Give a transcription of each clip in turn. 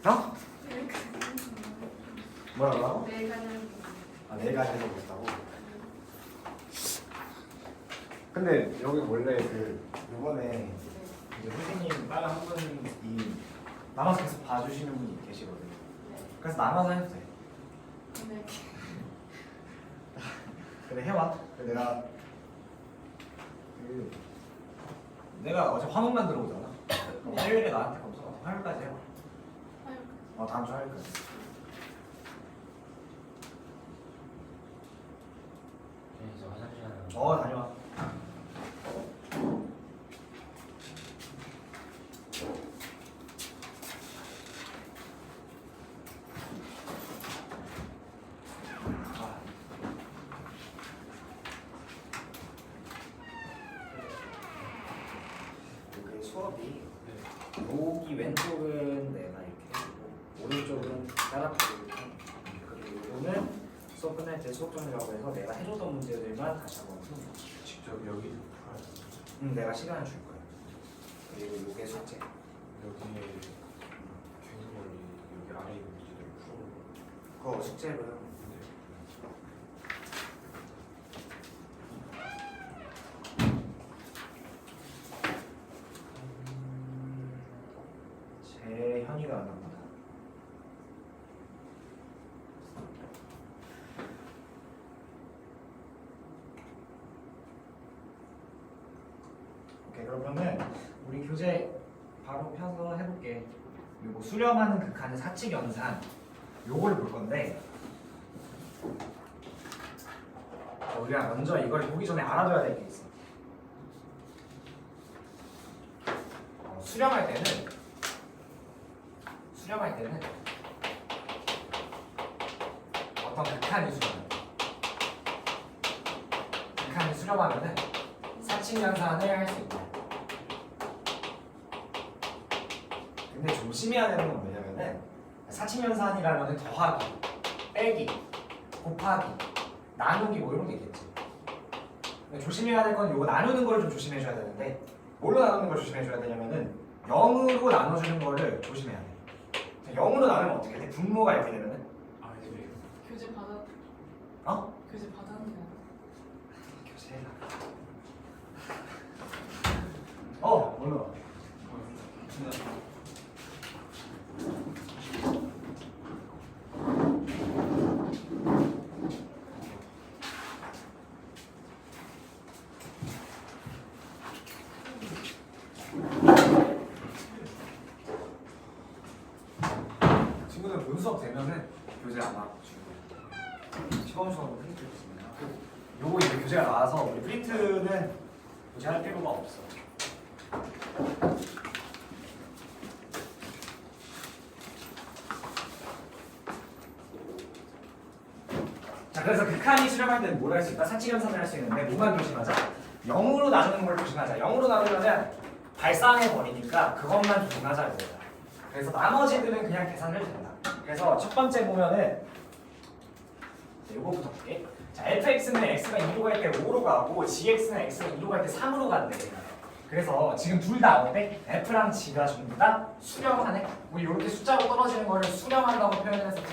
어? 뭐라고? 네 가장. 아, 내가 해서 그랬다고? 근데 여기 원래 그 요번에 이제 선생님 다른 한 분이 남아서 계속 봐주시는 분이 계시거든요. 그래서 남아서 해도 돼. 네. 그래 해와. 그래 내가 어제 화목 만들어 오잖아. 화요일에 나한테 검사. 화요일까지 해와. 다음 주 화요일까지. 저 화장실 하나. 다녀와. 그 수업이 여기 왼쪽은 내가 이렇게 해주고 오른쪽은 따라가고 이렇게 그리고 오늘 수업 끝날 때 수업 정리라고 해서 내가 해줬던 문제들만 다시 한번 푸는 거지. 직접 여기 풀어요. 내가 시간을 줄 거야. 그리고 요게 숙제. 여기에 균열이 여기 아래 있는 문제들을 풀어보고. 그거 숙제로요. 제 현이가 안 나온다. 오케이, 그러면은 우리 교재 바로 펴서 해볼게. 요거 수렴하는 극한의 사칙연산 요걸 볼 건데 우리가 먼저 이걸 보기 전에 알아둬야 될 게 있어. 수렴할 때는 어떤 극한이 수렴하면은 사칙연산을 할 수 있다. 근데 조심해야 되는 건 뭐냐면은 사칙연산이라면 더하기, 빼기, 곱하기, 나누기 뭐 이런 게 있겠지. 근데 조심해야 될 건 이거 나누는 걸 좀 조심해 줘야 되는데 뭘로 나누는 걸 조심해 줘야 되냐면은 0으로 나눠주는 거를 조심해야 돼. 0으로 나누면 어떻게 돼? 분모가 이렇게 되면은 교재 받아. 어? 교재 받았네요. 교재 몰라. 친구들 본 수업 되면은 교재 아마 주고 시범 수업으로 프린트 있습니다. 요거 이제 교재가 나와서 우리 프린트는 굳이 할 필요가 없어. 자, 그래서 극한이 수렴할 때는 뭘 할 수 있다? 사칙연산을 할 수 있는데 뭐만 조심하자? 0으로 나누는 걸 조심하자. 0으로 나누면 발산해 버리니까 그것만 조심하자 이거야. 그래서 나머지들은 그냥 계산을 해도 된다. 그래서 첫 번째 보면은 이거부터 볼게. 자, fx는 x가 2로 갈 때 5로 가고 gx는 x가 2로 갈 때 3으로 간대. 그래서 지금 둘 다 어때? f랑 g가 전부 다 수렴하네. 우리 이렇게 숫자로 떨어지는 거를 수렴한다고 표현을 했었지.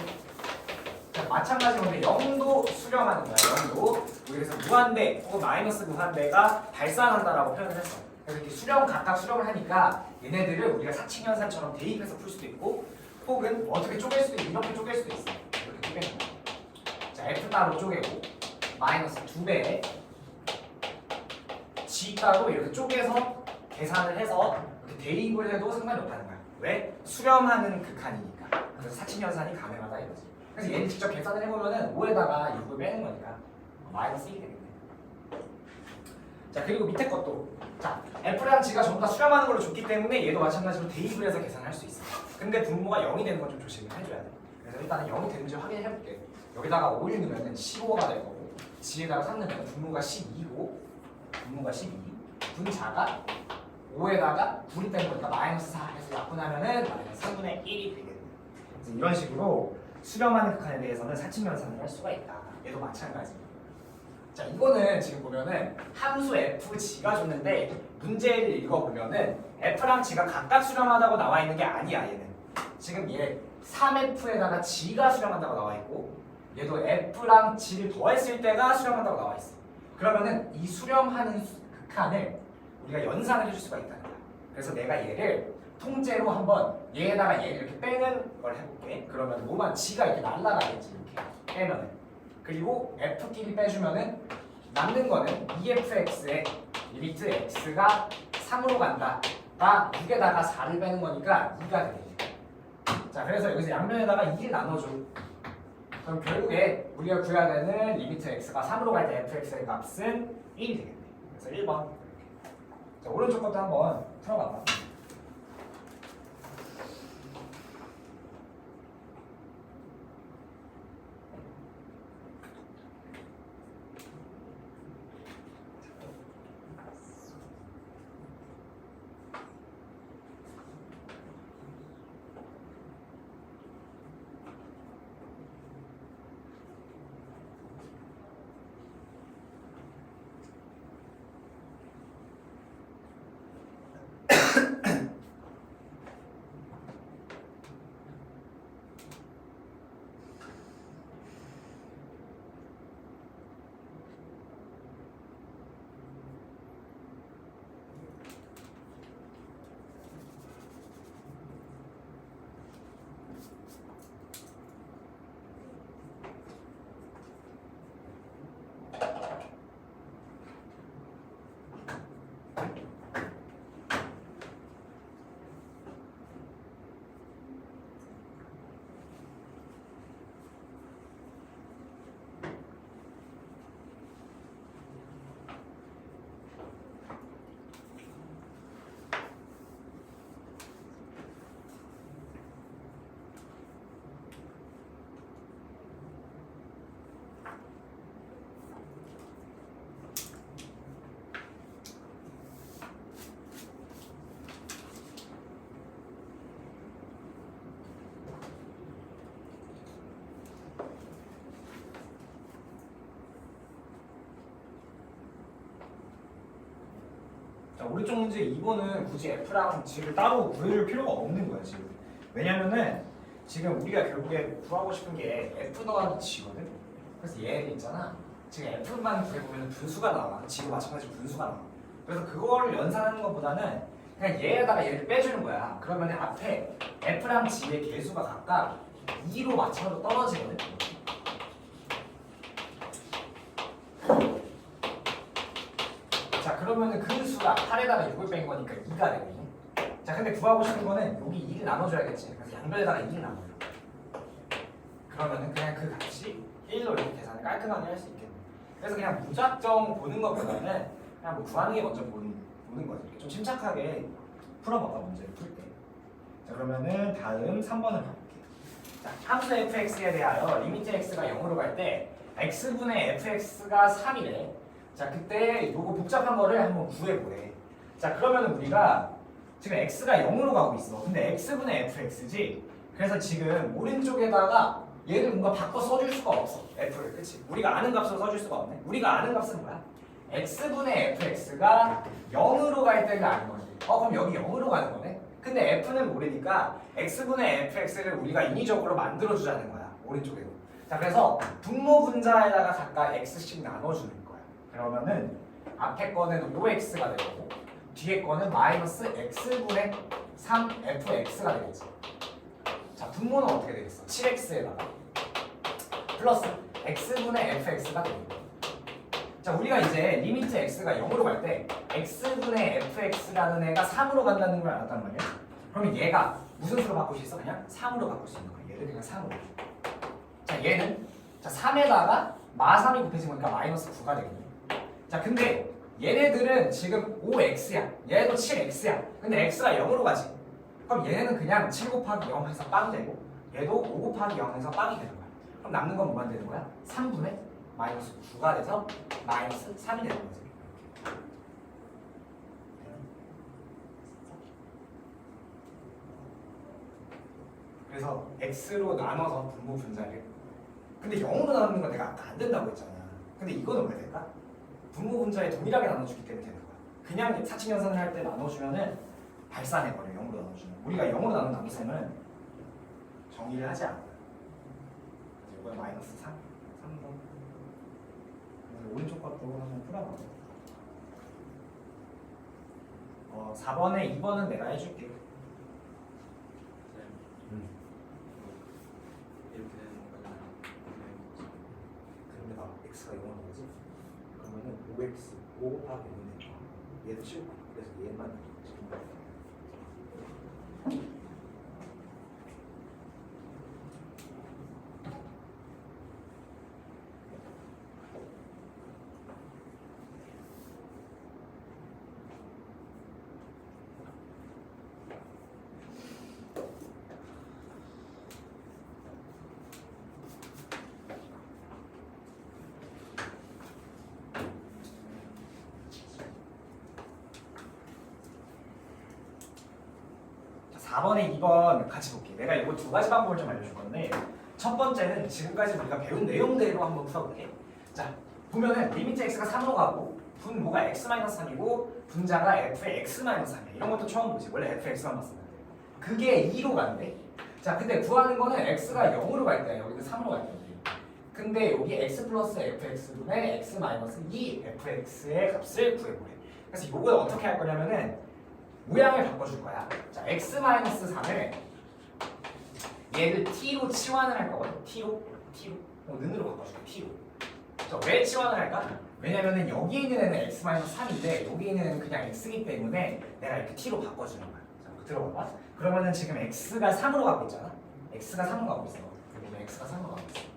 자, 마찬가지로 근데 0도 수렴하는 거야. 0도. 그래서 무한대 혹은 마이너스 무한대가 발산한다라고 표현을 했어. 그래서 이렇게 수렴 각각 수렴을 하니까 얘네들을 우리가 사칙연산처럼 대입해서 풀 수도 있고 혹은 어떻게 쪼갤 수도 있고 이렇게 쪼갤 수도 있어. 이렇게 쪼개는 거야. 자, f 따로 쪼개고 마이너스 2배 g 따로 이렇게 쪼개서 계산을 해서 이렇게 대입을 해도 상관이 없다는 거야. 왜? 수렴하는 극한이니까. 그래서 사칙연산이 가능하다 이거지. 그래서 얘를 직접 계산을 해보면은 5에다가 6을 빼는 거니까 마이너스 1이 되겠네. 자, 그리고 밑에 것도 자, f랑 g가 전부 다 수렴하는 걸로 줬기 때문에 얘도 마찬가지로 대입을 해서 계산할 수 있어. 근데 분모가 0이 되는 건 좀 조심을 해줘야 돼. 그래서 일단은 0이 되는지 확인해 볼게. 여기다가 5를 넣으면 15가 될 거고 g에다가 3 넣으면 분모가 12고 분모가 12 분자가 5에다가 9이 된 거니까 마이너스 4 해서 약분하면은 마이너스 3분의 1이 되겠네. 그래서 이런 식으로 수렴하는 극한에 대해서는 사칙연산을 할 수가 있다. 얘도 마찬가지. 자, 이거는 지금 보면은 함수 f, g가 줬는데 문제를 읽어보면은 f랑 g가 각각 수렴하다고 나와 있는 게 아니야. 얘는 지금 얘 3F에다가 G가 수렴한다고 나와 있고 얘도 F랑 G를 더했을 때가 수렴한다고 나와 있어. 그러면은 이 수렴하는 극한을 우리가 연산을 해줄 수가 있다는 거야. 그래서 내가 얘를 통째로 한번 얘에다가 얘를 이렇게 빼는 걸 해볼게. 그러면 뭐만 G가 이렇게 날라가겠지. 이렇게 빼면은. 그리고 F끼리 빼주면은 남는 거는 EFX의 리미트 X가 3으로 간다가 6에다가 4를 빼는 거니까 2가 되겠지. 자, 그래서 여기서 양면에다가 2를 나눠줘. 그럼 결국에 우리가 구해야 되는 리미트 X가 3으로 갈 때 FX의 값은 1이 되겠네. 그래서 1번. 자, 오른쪽 것도 한번 풀어봐봐. 자, 오른쪽 문제 2번은 굳이 F랑 G를 따로 구해줄 필요가 없는 거야 지금. 왜냐면은 지금 우리가 결국에 구하고 싶은 게 F 더하기 G거든. 그래서 얘 있잖아. 지금 F만 구해보면 분수가 나와. G도 마찬가지로 분수가 나와. 그래서 그거를 연산하는 것보다는 그냥 얘에다가 얘를 빼주는 거야. 그러면 앞에 F랑 G의 개수가 각각 2로 맞춰서 떨어지거든. 자, 그러면은 그 수가 8에다가 6을 뺀 거니까 2가 되거든. 자, 근데 구하고 싶은 거는 여기 2를 나눠줘야겠지. 그래서 양변에다가 2를 나눠줘. 그러면은 그냥 그 값이 1로 이렇게 계산을 깔끔하게 할 수 있겠네. 그래서 그냥 무작정 보는 것보다는 그냥 뭐 구하는 게 먼저 보는 거지. 이렇게 좀 침착하게 풀어봐봐, 문제를 풀 때. 자, 그러면은 다음 3번을 가볼게요. 자, 함수 fx에 대하여 리미트 x가 0으로 갈 때 x분의 fx가 3이래. 자, 그때 요거 복잡한 거를 한번 구해보래. 자, 그러면 우리가 지금 x가 0으로 가고 있어. 근데 x분의 fx지. 그래서 지금 오른쪽에다가 얘를 뭔가 바꿔 써줄 수가 없어. f를, 그치? 우리가 아는 값으로 써줄 수가 없네. 우리가 아는 값은 뭐야? x분의 fx가 0으로 갈 때가 아닌 거지. 그럼 여기 0으로 가는 거네. 근데 f는 모르니까 x분의 fx를 우리가 인위적으로 만들어주자는 거야. 오른쪽에도. 자, 그래서 분모 분자에다가 각각 x씩 나눠주는 거야. 그러면은 앞에 거는 5x가 되고 뒤에 거는 마이너스 x분의 3fx가 되겠지. 자, 분모는 어떻게 되겠어? 7x에다가 플러스 x분의 fx가 되겠고. 자, 우리가 이제 리미트 x가 0으로 갈 때 x분의 fx라는 애가 3으로 간다는 걸 알았단 말이야. 그러면 얘가 무슨 수로 바꿀 수 있어? 그냥 3으로 바꿀 수 있는 거야. 얘를 그냥 3으로. 자, 얘는 자 3에다가 마3이 곱해진 거니까 마이너스 9가 되겠네. 자, 근데 얘네들은 지금 5x야. 얘도 7x야. 근데 x가 0으로 가지. 그럼 얘네는 그냥 7 곱하기 0 해서 빵 되고 얘도 5 곱하기 0 해서 빵이 되는 거야. 그럼 남는 건 뭐만 되는 거야? 3분의 마이너스 9가 돼서 마이너스 3이 되는 거지. 그래서 x로 나눠서 분모 분자를. 근데 0으로 나누는 건 내가 아까 안 된다고 했잖아. 근데 이거는 왜 될까? 분모 분자에 동일하게 나눠주기 때문에 되는 거야. 그냥 사칙 연산을 할 때 나눠주면은 발산해버려. 0으로 나눠주면. 우리가 0으로 나눈 나눗셈은 정의를 하지 않아요. 그래서 이건 마이너스 3번. 오른쪽 것도 한번 풀어봐요. 4번에 2번은 내가 해줄게. 이렇게 되는 거잖아. 근데 봐, x가 0은 뭐지? 그러면은 5x 5 곱하기 5는 얘도 치우고 그래서 얘만 자, 4번에 2번 같이 볼게. 내가 이거 두 가지 방법을 좀 알려줄 건데 첫 번째는 지금까지 우리가 배운 내용대로 한번 풀어볼게. 자, 보면은 리미트 x가 3으로 가고 분모가 x-3이고 분자가 f의 x-3이야. 이런 것도 처음 보지. 원래 fx만 봤었는데 그게 2로 간대. 자, 근데 구하는 거는 x가 0으로 갈 때야. 여기는 3으로 갈 때. 근데 여기 x 플러스 fx분의 x 마이너스 2 fx의 값을 구해보래. 그래서 이걸 어떻게 할 거냐면은 모양을 바꿔줄 거야. 자, x-3을 얘를 t로 치환을 할 거거든. t로 는으로 바꿔줄게. t로. 자, 왜 치환을 할까? 왜냐면은 여기 있는 애는 x-3인데 여기 있는 애는 그냥 x이기 때문에 내가 이렇게 t로 바꿔주는 거야. 자, 들어봐봐. 그러면은 지금 x가 3으로 가고 있잖아. x가 3으로 가고 있어. 보면 x가 3으로 가고 있어.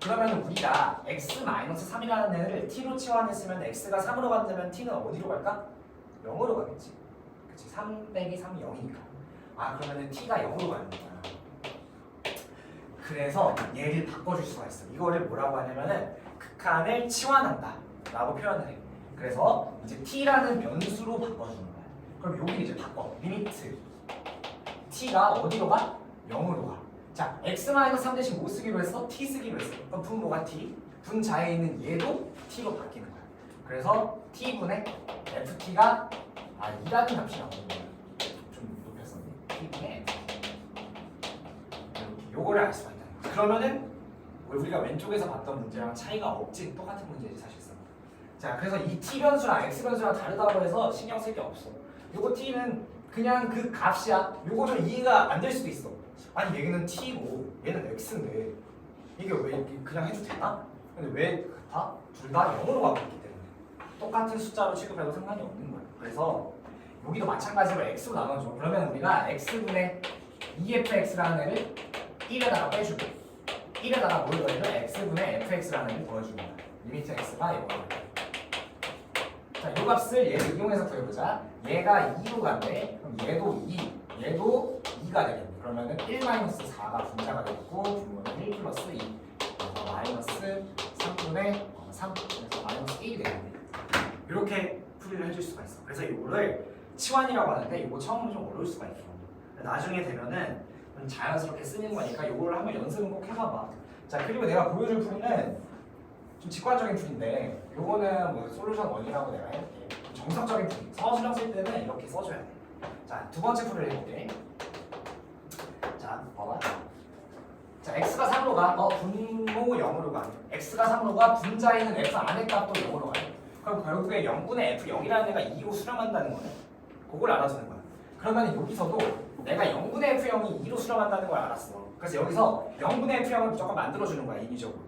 그러면 우리가 x-3이라는 애를 t로 치환했으면 x가 3으로 간다면 t는 어디로 갈까? 0으로 가겠지. 그치? 3 빼기 3이 0이니까. 아, 그러면은 t가 0으로 가는 거야. 그래서 얘를 바꿔줄 수가 있어. 이거를 뭐라고 하냐면은 극한을 치환한다 라고 표현을 해. 그래서 이제 t라는 변수로 바꿔주는 거야. 그럼 여기 이제 바꿔. 리미트 t가 어디로 가? 0으로 가. 자, x-3 대신 뭐 쓰기로 했어? t 쓰기로 했어. 그럼 분모가 t, 분자에 있는 얘도 t로 바뀌는 거야. 그래서 t분의 ft가 2라는 값이 나오는 거야. 좀 높였었네. t분의 이렇게 요거를 알 수가 있다는 거야. 그러면은 우리가 왼쪽에서 봤던 문제랑 차이가 없지. 똑같은 문제지 사실상. 자, 그래서 이 t 변수랑 x 변수랑 다르다고 해서 신경 쓸 게 없어. 요거 t는 그냥 그 값이야. 요거 좀 이해가 안 될 수도 있어. 아니 얘는 t고 얘는 x인데 이게 왜 이렇게 그냥 해도 되나? 근데 왜 같아? 둘 다 0으로 가고 있기 때문에 똑같은 숫자로 취급해도 상관이 없는 거야. 그래서 여기도 마찬가지로 x로 나눠줘. 그러면 우리가 x분의 2fx라는 애를 1에다가 빼주고 1에다가 뭘 더해줘? x분의 fx라는 애를 더해주는 거야. 리미트 x가 이거. 자, 이 값을 얘를 이용해서 구해보자. 얘가 2로 간대. 그럼 얘도 2, 얘도 2가 되겠네. 그러면은 1-4가 분자가 되겠고 분모는 1 플러스 2 그래서 마이너스 3분의 3 그래서 마이너스 1이 되겠네. 이렇게 풀이를 해줄 수가 있어. 그래서 이거를 치환이라고 하는데 이거 처음으로 좀 어려울 수가 있어. 나중에 되면은 좀 자연스럽게 쓰는 거니까 이거를 한번 연습은 꼭 해봐봐. 자, 그리고 내가 보여줄 풀이는 좀 직관적인 풀인데 요거는 뭐 솔루션 1이라고 내가 해볼게. 정석적인 풀이. 서술형 쓸 때는 이렇게 써줘야 돼. 자, 두 번째 풀이를 해볼게. 자, 봐봐. 자, x가 3으로 가. 분모 0으로 가. x가 3으로 가. 분자에 있는 f 안의 값도 0으로 가. 그럼 결국에 0분의 f0이라는 애가 2로 수렴한다는 거네. 그걸 알아주는 거야. 그러면 여기서도 내가 0분의 f0이 2로 수렴한다는 걸 알았어. 그래서 여기서 0분의 f0을 무조건 만들어주는 거야, 인위적으로.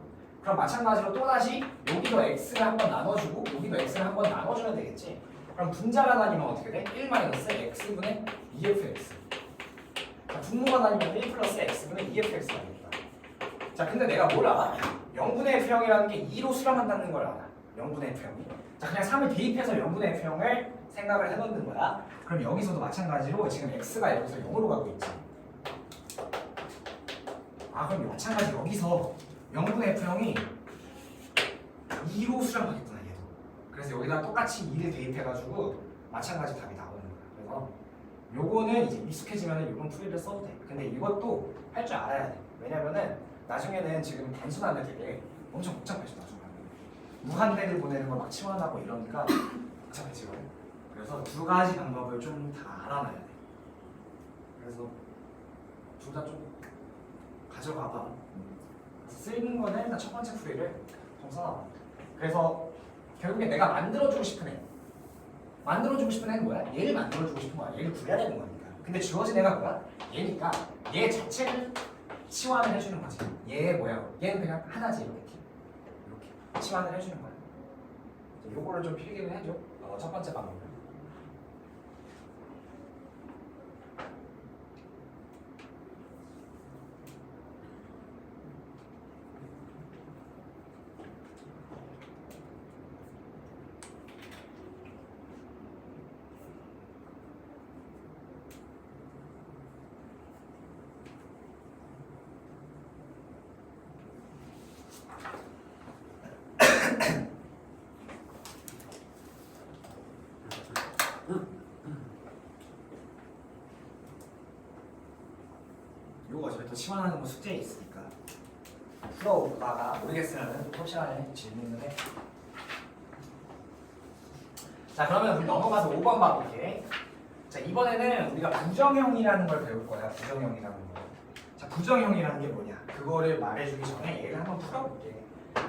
그럼 마찬가지로 또다시 여기도 x를 한번 나눠주고 여기도 x를 한번 나눠주면 되겠지. 그럼 분자가 나뉘면 어떻게 돼? 1-x분의 2fx. 자, 분모가 나뉘면 1 플러스 x분의 2fx가 되겠다. 자, 근데 내가 뭘 알아? 0분의 f0이라는 게 2로 수렴한다는 걸 알아. 0분의 f0이. 자, 그냥 3을 대입해서 0분의 f0을 생각을 해놓는 거야. 그럼 여기서도 마찬가지로 지금 x가 여기서 0으로 가고 있지. 아, 그럼 마찬가지 여기서 0분의 f0이 2로 수렴하겠구나, 얘도. 그래서 여기다 똑같이 2를 대입해가지고 마찬가지 답이 나오는 거야. 그래서 요거는 이제 익숙해지면 요런 풀이를 써도 돼. 근데 이것도 할 줄 알아야 돼. 왜냐면은 나중에는 지금 단순한데 되게 엄청 복잡해져, 나중에. 무한대를 보내는 걸 막 치환하고 이러니까 복잡해지거든. 그래서 두 가지 방법을 좀 다 알아놔야 돼. 그래서 둘 다 좀 가져가봐. 쓰는 거는 일단 첫 번째 풀이를 좀 써놔봐. 그래서 결국에 내가 만들어주고 싶은 애. 만들어주고 싶은 애는 뭐야? 얘를 만들어주고 싶은 거야. 얘를 구해야 되는 거니까. 근데 주어진 애가 뭐야? 얘니까 얘 자체를 치환을 해주는 거지. 얘의 모양. 얘는 그냥 하나지 이렇게. 이렇게 치환을 해주는 거야. 요거를 좀 필기를 해줘. 첫 번째 방법은. 요거 어차피 또 치환하는 거 숙제에 있으니까 풀어오다가 모르겠으면 수업 시간에 질문을 해. 자 그러면 우리 넘어가서 5번 봐볼게. 자 이번에는 우리가 부정형이라는 걸 배울 거야. 부정형이라는 거. 자 부정형이라는 게 뭐냐? 그거를 말해주기 전에 얘를 한번 풀어볼게.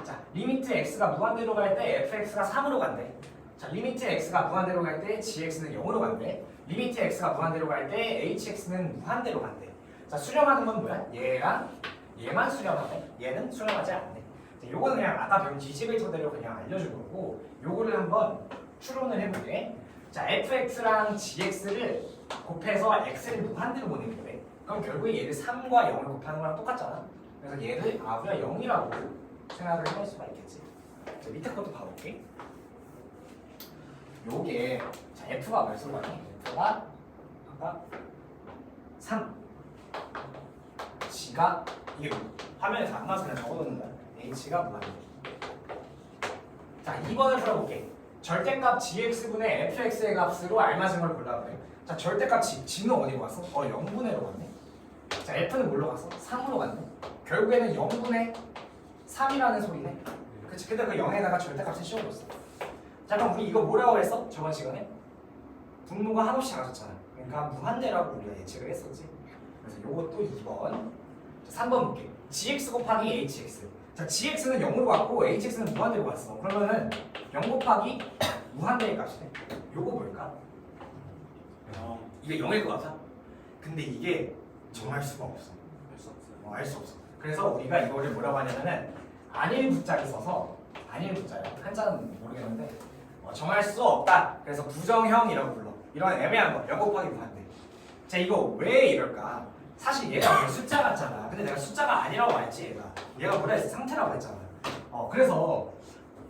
자 리미트 x가 무한대로 갈 때 fx가 3으로 간대. 자 리미트 x가 무한대로 갈 때 gx는 0으로 간대. 리미트 x가 무한대로 갈 때 hx는 무한대로 간대. 자 수렴하는 건 뭐야? 얘랑 얘만 수렴하네. 얘는 수렴하지 않네. 자, 요거는 그냥 아까 배운 지식을 토대로 그냥 알려준 거고 요거를 한번 추론을 해볼게. 자 fx랑 gx를 곱해서 x를 무한대로 보내는 거래. 그럼 결국에 얘를 3과 0을 곱하는 거랑 똑같잖아. 그래서 얘를 우리가 0이라고 생각을 해볼 수가 있겠지. 자 밑에 것도 봐볼게. 요게 자 f가 몇 수가니? f가 아까 3 g가 이게 화면에서 안 나와서 그냥 적어놓는 거야. h가 무한대. 자 2번을 풀어볼게. 절대값 gx분의 fx의 값으로 알맞은 걸 골라보래. 자 절대값 g는 어디로 갔어? 0분의로 갔네. 자 f는 뭘로 갔어? 3으로 갔네. 결국에는 0분의 3이라는 소리네. 그치? 근데 그 0에다가 절대값을 씌워줬어. 자 그럼 우리 이거 뭐라고 했어? 저번 시간에? 분모가 한없이 작아졌잖아. 그러니까 무한대라고 우리가 예측을 했었지. 그래서 요것도 2번. 자, 3번 볼게. gx 곱하기 hx. 자 gx는 0으로 갔고 hx는 무한대로 갔어. 그러면은 0 곱하기 무한대의 값이네. 요거 뭘까? 이게 0일 것 같아? 근데 이게 정할 수가 없어. 알 수 없어. 그래서 우리가 이거를 뭐라고 하냐면은 안일 부자를 써서 안일 부자야. 한자는 모르겠는데 정할 수 없다. 그래서 부정형이라고 불러. 이런 애매한 거. 0 곱하기 무한대. 자 이거 왜 이럴까? 사실 얘가 숫자 같잖아. 근데 내가 숫자가 아니라고 말했지. 얘가 뭐라 했어? 상태라고 했잖아. 그래서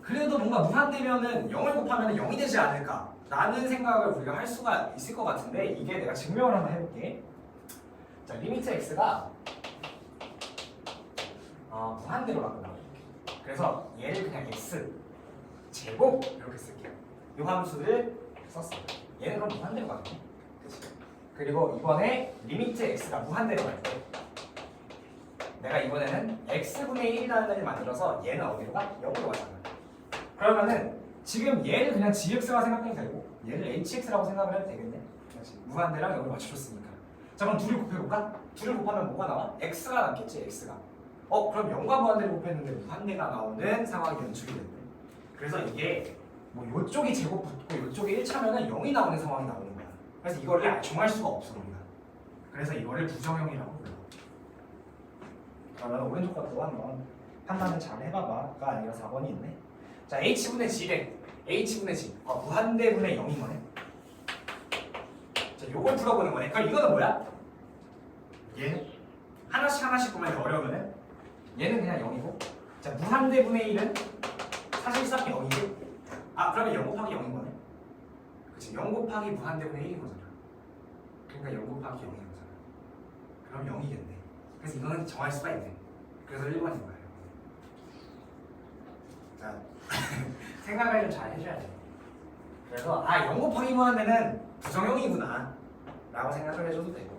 그래도 뭔가 무한대면은 0을 곱하면 0이 되지 않을까? 라는 생각을 우리가 할 수가 있을 것 같은데 이게 내가 증명을 한번 해볼게. 자 리미트 x가 무한대로 가거든. 그래서 얘를 그냥 x 제곱 이렇게 쓸게요. 이 함수를 썼어. 얘는 그럼 무한대로 가거든. 그치? 그리고 이번에 리미트 x가 무한대로 갈 때 내가 이번에는 x분의 1이라는 걸 만들어서 얘는 어디로 가? 0으로 가잖아. 그러면은 지금 얘를 그냥 gx라 생각해도 되고 얘를 hx라고 생각을 해도 되겠네. 그렇지? 무한대랑 0을 맞춰줬으니까. 자 그럼 둘이 곱해볼까? 둘을 곱하면 뭐가 나와? x가 남겠지. x가. 그럼 0과 무한대를 곱했는데 무한대가 나오는 상황이 연출이 됐네. 그래서 이게 뭐 요쪽이 제곱 붙고 요쪽이 1차면은 0이 나오는 상황이 나오는 거야. 그래서 이거를 정할 수가 없어 우리가. 그래서 이거를 부정형이라고 불러. 그러면 오른쪽 것도 한번 판단을 잘 해봐봐가 아니라 4번이 있네. 자 h분의 g래. h분의 g. 무한대분의 0인 거네. 자 요걸 풀어보는 거네. 그럼 이거는 뭐야? 얘는 하나씩 보면 어려우면은 얘는 그냥 0이고 자 무한대분의 1은 사실상 0이고 그러면 0 곱하기 0인 거네. 그치 0 곱하기 무한대분의 1인 거잖아. 그러니까 0 곱하기 0인 거잖아. 그럼 0이겠네. 그래서 이거는 정할 수가 있네. 그래서 1번인 거예요. 자 생각을 좀 잘 해줘야 돼. 그래서 0 곱하기 무한대는 부정형이구나 라고 생각을 해줘도 되고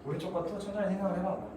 오른쪽 것도 천천히 생각을 해봐봐.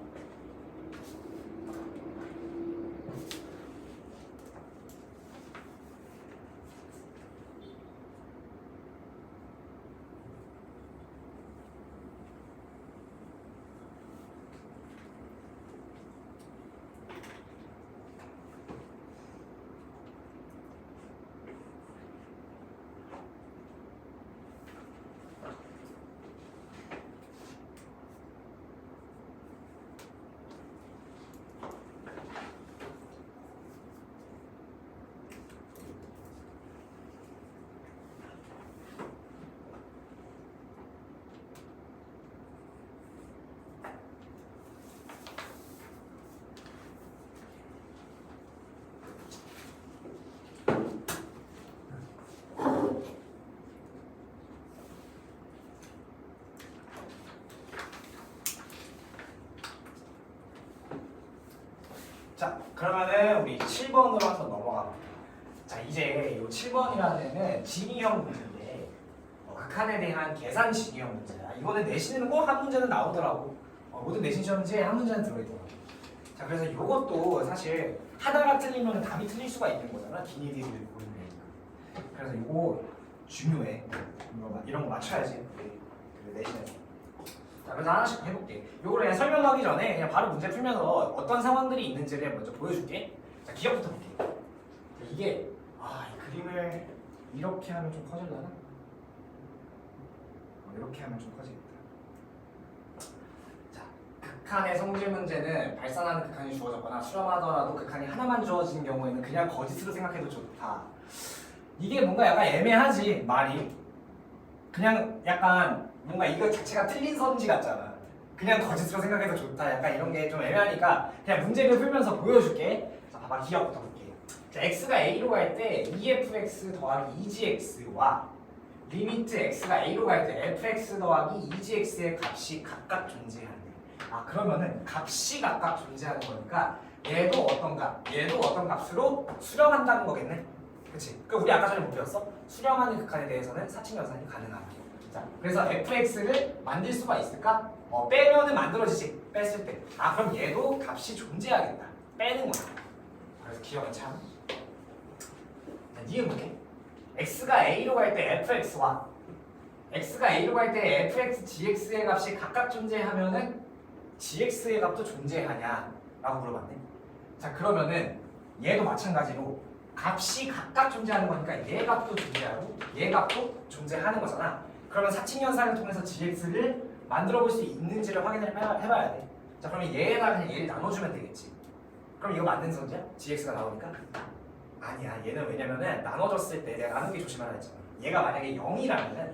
그러면은 우리 7번으로 한번 넘어가 볼게요. 자, 이제 이 7번이라는 애는 진위형 문제인데 극한에 대한 계산 진위형 문제야. 이거는 내신에는 꼭 한 문제는 나오더라고. 모든 내신 시험지에 한 문제는 들어있더라고. 자, 그래서 이것도 사실 하나가 틀리면 답이 틀릴 수가 있는 거잖아. 기니디를 보는 거니까. 그래서 이거 중요해. 이런 거 맞춰야지. 그 내신에서. 자, 그래서 하나씩 해볼게. 요거를 그냥 설명하기 전에 그냥 바로 문제 풀면서 어떤 상황들이 있는지를 먼저 보여줄게. 자, 기억부터 볼게. 자, 이게 이 그림을 이렇게 하면 좀 커질려나? 이렇게 하면 좀 커지겠다. 자, 극한의 성질 문제는 발산하는 극한이 주어졌거나 수렴하더라도 극한이 하나만 주어진 경우에는 그냥 거짓으로 생각해도 좋다. 이게 뭔가 약간 애매하지, 말이. 그냥 약간 뭔가 이거 자체가 틀린 선지 같잖아. 그냥 거짓으로 생각해도 좋다. 약간 이런 게 좀 애매하니까 그냥 문제를 풀면서 보여줄게. 자, 봐봐. 기억부터 볼게. 자, x가 a로 갈 때 2fx 더하기 2gx와 리미트 x가 a로 갈 때 fx 더하기 2gx의 값이 각각 존재하는. 그러면은 값이 각각 존재하는 거니까 얘도 어떤 값, 얘도 어떤 값으로 수렴한다는 거겠네. 그치? 그 우리 아까 전에 뭐 배웠어? 수렴하는 극한에 대해서는 사칭 연산이 가능하다. 자, 그래서 fx를 만들 수가 있을까? 빼면은 만들어지지. 뺐을 때. 그럼 얘도 값이 존재하겠다. 빼는 거야. 그래서 기억은 참. 자, 니은 볼게. x가 a로 갈 때 fx와 x가 a로 갈 때 fx, gx의 값이 각각 존재하면은 gx의 값도 존재하냐? 라고 물어봤네. 자, 그러면은 얘도 마찬가지로 값이 각각 존재하는 거니까 얘 값도 존재하고 얘 값도 존재하는 거잖아. 그러면 사칭연산을 통해서 gx를 만들어 볼 수 있는지를 확인을 해봐야 돼. 자, 그러면 얘에다가 그냥 얘를 나눠주면 되겠지. 그럼 이거 맞는 선지야? gx가 나오니까? 아니야. 얘는 왜냐면은 나눠졌을 때 내가 나누기 조심하라 했잖아. 얘가 만약에 0이라면은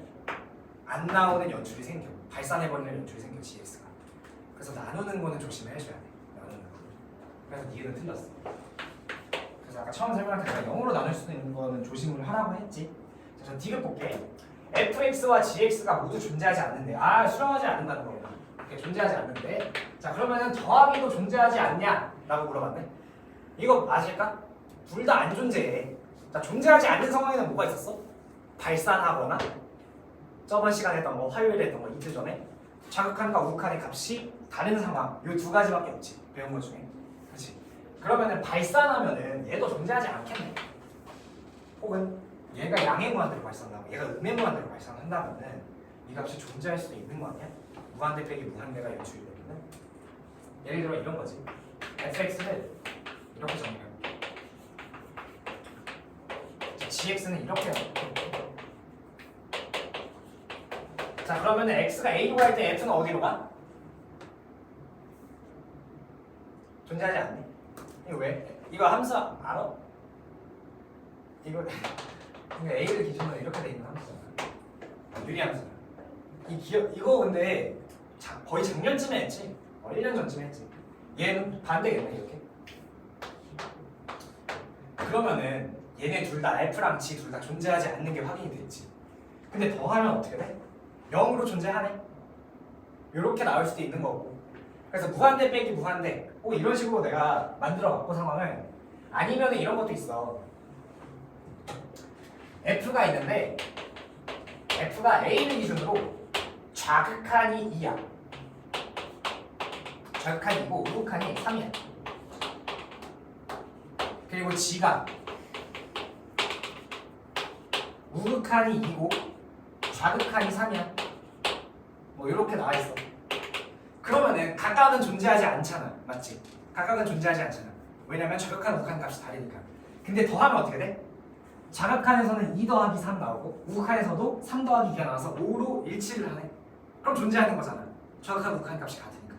안 나오는 연출이 생겨. 발산해버리는 연출이 생겨, gx가. 그래서 나누는 거는 조심해줘야 돼. 나누는 거. 그래서 니은 틀렸어. 그래서 아까 처음 설명할 때 내가 0으로 나눌 수도 있는 거는 조심을 하라고 했지. 자, 전 디귿 볼게. fx와 gx가 모두 존재하지 않는데 수렴하지 않는다는 거구나. 존재하지 않는데. 자, 그러면은 더하기도 존재하지 않냐? 라고 물어봤네. 이거 맞을까? 둘 다 안 존재해. 자, 존재하지 않는 상황에는 뭐가 있었어? 발산하거나 저번 시간에 했던 거, 화요일에 했던 거, 이틀 전에 자극한과 우극한의 값이 다른 상황. 이 두 가지밖에 없지. 배운 것 중에. 그렇지? 그러면은 발산하면은 얘도 존재하지 않겠네. 혹은 얘가 양의 무한대로 발산하고 얘가 음의 무한대로 발산한다면은 이 값이 존재할 수도 있는 거 아니야? 무한대 빼기 무한대가 연출이 되면은 예를 들어 이런 거지. fx를 이렇게 정리해볼게. gx는 이렇게 해볼게. 자, 그러면은 x가 a로 갈 때 f는 어디로 가? 존재하지 않니? 이거 왜? 이거 함수 알아? 이거 a를 기준으로 이렇게 돼 있는 함수잖아. 유리함수잖아. 이거 근데 거의 작년쯤에 했지? 1년 전쯤에 했지. 얘는 반대겠네 이렇게. 그러면은 얘네 둘 다 f랑 g 둘 다 존재하지 않는 게 확인이 됐지. 근데 더하면 어떻게 돼? 0으로 존재하네. 이렇게 나올 수도 있는 거고. 그래서 무한대 빼기 무한대 이런 식으로 내가 만들어 갖고 상황을. 아니면 이런 것도 있어. f가 있는데 f가 a를 기준으로 좌극한이 2야. 좌극한이 2고 우극한이 3이야. 그리고 g가 우극한이 2고 좌극한이 3이야. 이렇게 나와 있어. 그러면은 각각은 존재하지 않잖아. 맞지? 각각은 존재하지 않잖아. 왜냐면 좌극한, 우극한 값이 다르니까. 근데 더하면 어떻게 돼? 좌극한에서는 2 더하기 3 나오고 우극한에서도 3 더하기 2가 나와서 5로 일치를 하네. 그럼 존재하는 거잖아. 좌극한, 우극한 값이 같으니까.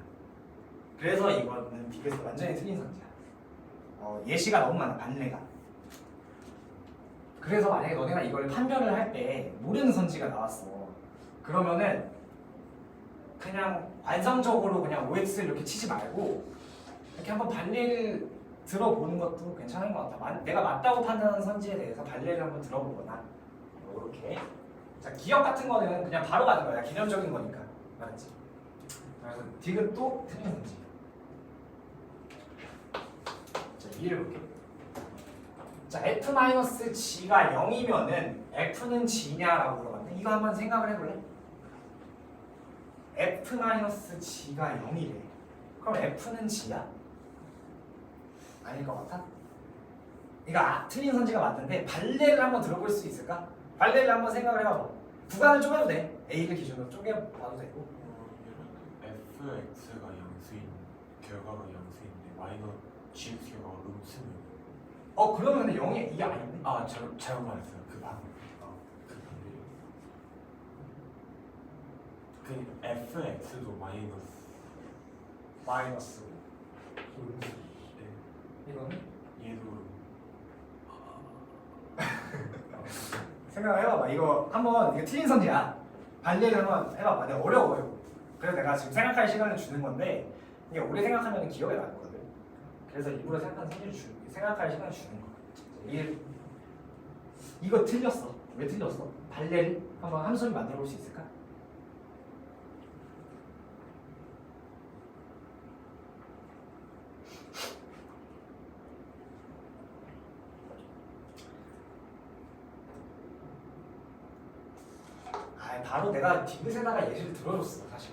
그래서 이거는 비교해서 완전히 틀린 선지야. 예시가 너무 많아. 반례가. 그래서 만약에 너네가 이걸 판별을 할 때 모르는 선지가 나왔어. 그러면은 그냥 관성적으로 그냥 OX를 이렇게 치지 말고 이렇게 한번 반례를 들어보는 것도 괜찮은 것 같아. 내가 맞다고 판단하는 선지에 대해서 반례를 한번 들어보거나 이렇게. 자, 기억 같은 거는 그냥 바로 가는 거야. 개념적인 거니까. 알았지? 그래서 디귿도 틀린 선지. 자, B를 볼게. 자, F-G가 0이면은 F는 G냐라고 물어봤는데 이거 한번 생각을 해볼래? F-G가 0이래. 그럼 F는 G야? 아닐 것 같아? 이거 틀린 선지가 맞는데 발레를 한번 들어볼 수 있을까? 발레를 한번 생각을 해봐봐. 구간을 쪼개도 돼. A를 기준으로 쪼개봐도 되고. fx가 양수인 결과가 양수인데 마이너스 gx가 음수면 그러면 근데 0이 이게 아닌데? 잘못 말했어요. 그 방금 그 방금 그 fx도 마이너스. 음수 이거는? 얘도 생각을 해봐봐. 이거 한번 이게 틀린 선지야. 발레를 한번 해봐봐. 내가 어려워요. 그래서 내가 지금 생각할 시간을 주는 건데 이게 오래 생각하면 기억에 남거든. 그래서 일부러 생각할 시간을 주는 거야. 이거 틀렸어. 왜 틀렸어? 발레를 한번 함수를 만들어 볼 수 있을까? 바로 내가 뒷뜻에다가 예시를 들어줬어 사실.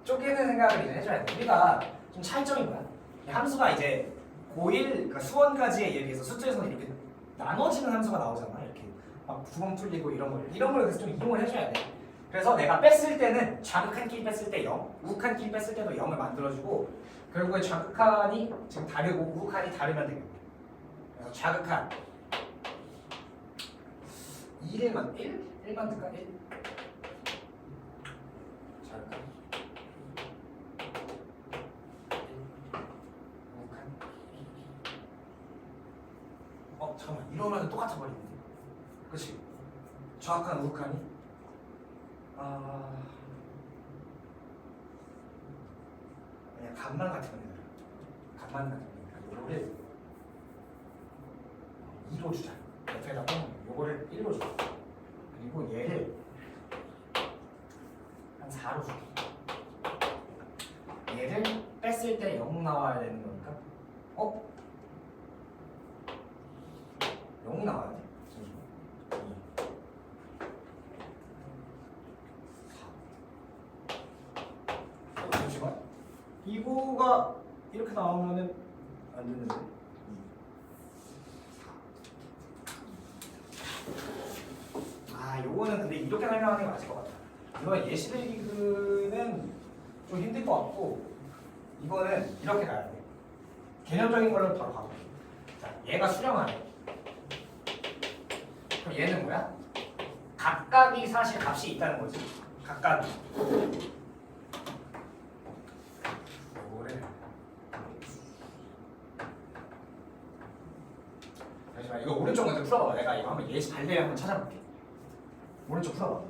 쪼개는 생각을 이제 해줘야 돼. 우리가 좀 차이점이 뭐야? 이 함수가 이제 고1 그러니까 수원까지에 비해서 수투에서는 이렇게 나눠지는 함수가 나오잖아. 이렇게 막 구멍 뚫리고 이런 걸 그래서 좀 이용을 해줘야 돼. 그래서 내가 뺐을 때는 좌극한 끼 뺐을 때 0, 우극한 끼 뺐을 때도 0을 만들어주고 결국에 좌극한이 지금 다르고 우극한이 다르면 되겠네. 그래서 좌극한 1만 1만 들까 1? 좌극한 잠깐만 이러면 똑같아 버리는데. 그치? 좌극한 우극한이 그냥 값만 같으면 되나? 값만 같으면 요거를 2로 주자. 옆에다가 요거를 1로 줘. 그리고 얘를 한 4로 줄게. 얘를 뺐을 때 0 나와야 되는 거니까 0 나와야 돼. 잠시만. 이거가 이렇게 나오면은 안 되는데. 요거는 근데 이렇게 설명하는 게 맞을 것 같아. 이거 예시들기는 좀 힘들 것 같고 이거는 이렇게 가야 돼. 개념적인 걸로 바로 가볼게. 자, 얘가 수렴하네. 그럼 얘는 뭐야? 각각이 사실 값이 있다는 거지. 각각이. 잠시만 이거 오른쪽 먼저 풀어봐. 내가 이거 한번 예시 발레 한번 찾아볼게. 오른쪽 풀어봐.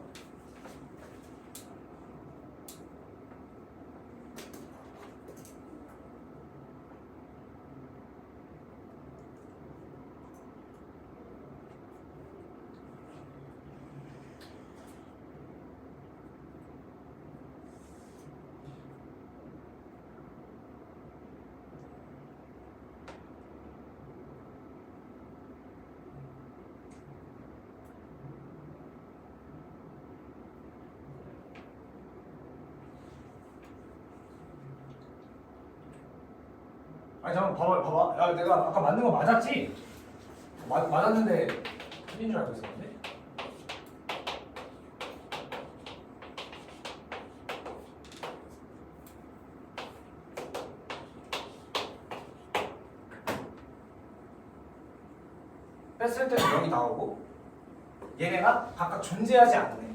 아니 잠깐 봐봐. 야 내가 아까 맞는 거 맞았지? 맞았는데 틀린 줄 알고 있었는데? 뺐을 때는 0이 나오고 얘네가 각각 존재하지 않네.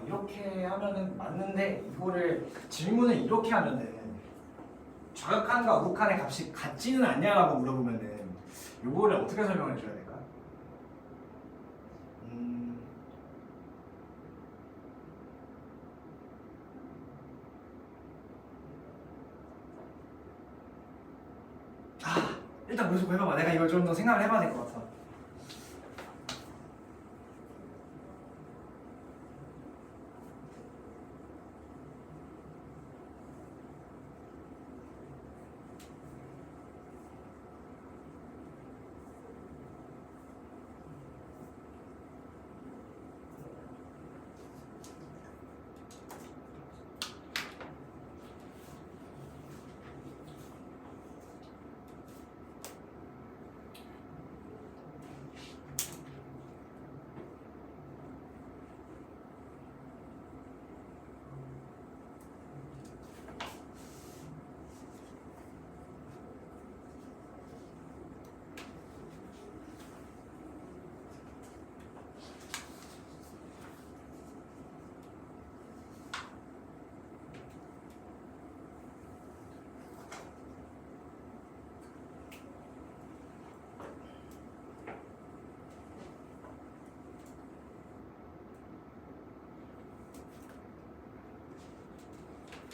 이렇게 하면은 맞는데 이거를 질문을 이렇게 하면은 좌극한과 우극한의 값이 같지는 않냐라고 물어보면은 이거를 어떻게 설명해 줘야 될까? 일단 머릿속 해봐봐. 내가 이걸 좀 더 생각을 해봐야 될 것 같아.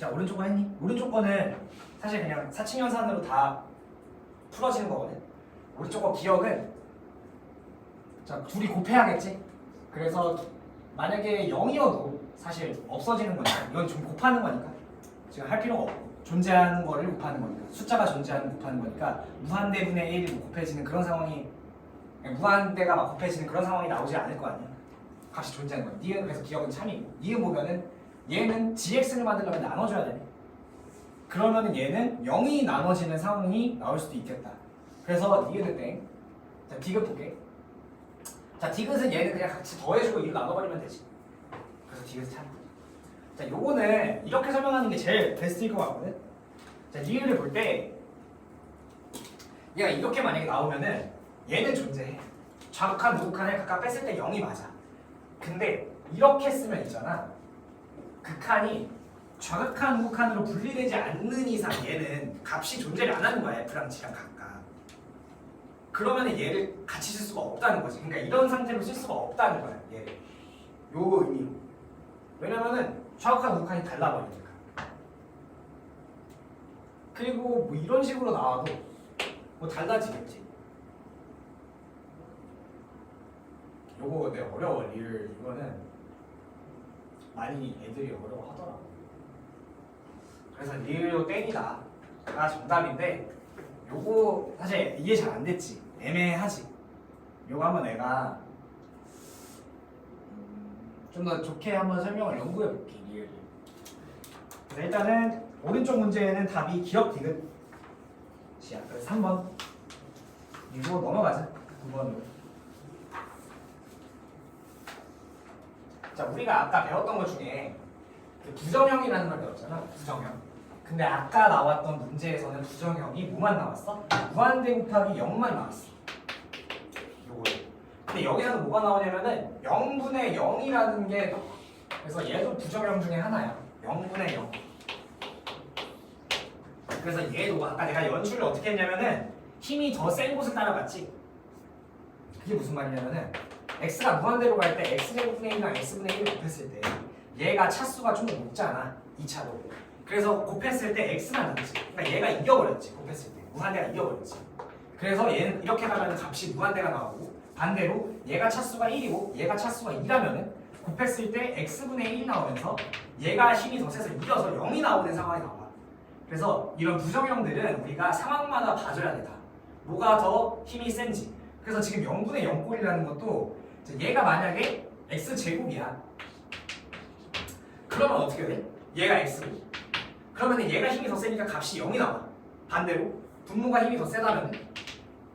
자 오른쪽 거 했니? 오른쪽 거는 사실 그냥 사칙연산으로 다 풀어지는 거거든. 오른쪽 거 기억은 자 둘이 곱해야겠지. 그래서 만약에 0이어도 사실 없어지는 거니까 이건 좀 곱하는 거니까 지금 할 필요가 없고 존재하는 거를 곱하는 거니까 숫자가 존재하는 곱하는 거니까 무한대분의 1이 곱해지는 그런 상황이 무한대가 막 곱해지는 그런 상황이 나오지 않을 거 아니야. 값이 존재하는 거야. 니은 그래서 기억은 참이고 니은 보면은 얘는 gx를 만들려면 나눠줘야 되네. 그러면은 얘는 0이 나눠지는 상황이 나올 수도 있겠다. 그래서 니은은 땡. 자 디귿 볼게. 자 디귿은 얘는 그냥 같이 더해주고 1로 나눠버리면 되지. 그래서 디귿은 참. 자 요거는 이렇게 설명하는 게 제일 베스트일 것 같거든. 자 니은을 볼 때 얘가 이렇게 만약에 나오면은 얘는 존재해. 좌극한 우극한을 각각 뺐을 때 0이 맞아. 근데 이렇게 쓰면 있잖아. 극한이 좌극한 우극한으로 분리되지 않는 이상 얘는 값이 존재를 안 하는 거야. F랑 G랑 각각. 그러면 얘를 같이 쓸 수가 없다는 거지. 그러니까 이런 상태로 쓸 수가 없다는 거야. 얘를. 요 의미로. 왜냐면은 좌극한 우극한이 달라버리니까. 그리고 뭐 이런 식으로 나와도 뭐 달라지겠지. 요거 내가 어려워. 리을 이거는 많이 애들이 어려워하더라고. 그래서 리을로 땡이다가 정답인데 요거 사실 이해 잘 안 됐지. 애매하지. 요거 한번 내가 좀 더 좋게 한번 설명을 연구해 볼게. 리을. 그래서 일단은 오른쪽 문제에는 답이 기억 디귿 시야. 그래서 3번 이거 넘어가자. 9번으로. 자 우리가 아까 배웠던 것 중에 그 부정형이라는 걸 배웠잖아. 부정형. 근데 아까 나왔던 문제에서는 부정형이 뭐만 나왔어? 무한대 곱하기 0만 나왔어. 요거를. 근데 여기서는 뭐가 나오냐면은 0분의 0이라는 게 그래서 얘도 부정형 중에 하나야. 0분의 0. 그래서 얘도 아까 내가 연출을 어떻게 했냐면은 힘이 더 센 곳을 따라갔지. 그게 무슨 말이냐면은 x가 무한대로 갈 때 x제곱분의 1이랑 x분의 1을 곱했을 때 얘가 차수가 좀 더 높잖아. 2차로. 그래서 곱했을 때 x가 남지. 그러니까 얘가 이겨버렸지. 곱했을 때. 무한대가 이겨버렸지. 그래서 얘는 이렇게 가면 값이 무한대가 나오고 반대로 얘가 차수가 1이고 얘가 차수가 2라면은 곱했을 때 x분의 1이 나오면서 얘가 힘이 더 세서 이겨서 0이 나오는 상황이 나와. 그래서 이런 부정형들은 우리가 상황마다 봐줘야 된다. 뭐가 더 힘이 센지. 그래서 지금 0분의 0꼴이라는 것도 얘가 만약에 x제곱이야. 그러면 어떻게 돼? 얘가 x고 그러면 얘가 힘이 더 세니까 값이 0이 나와. 반대로 분모가 힘이 더 세다면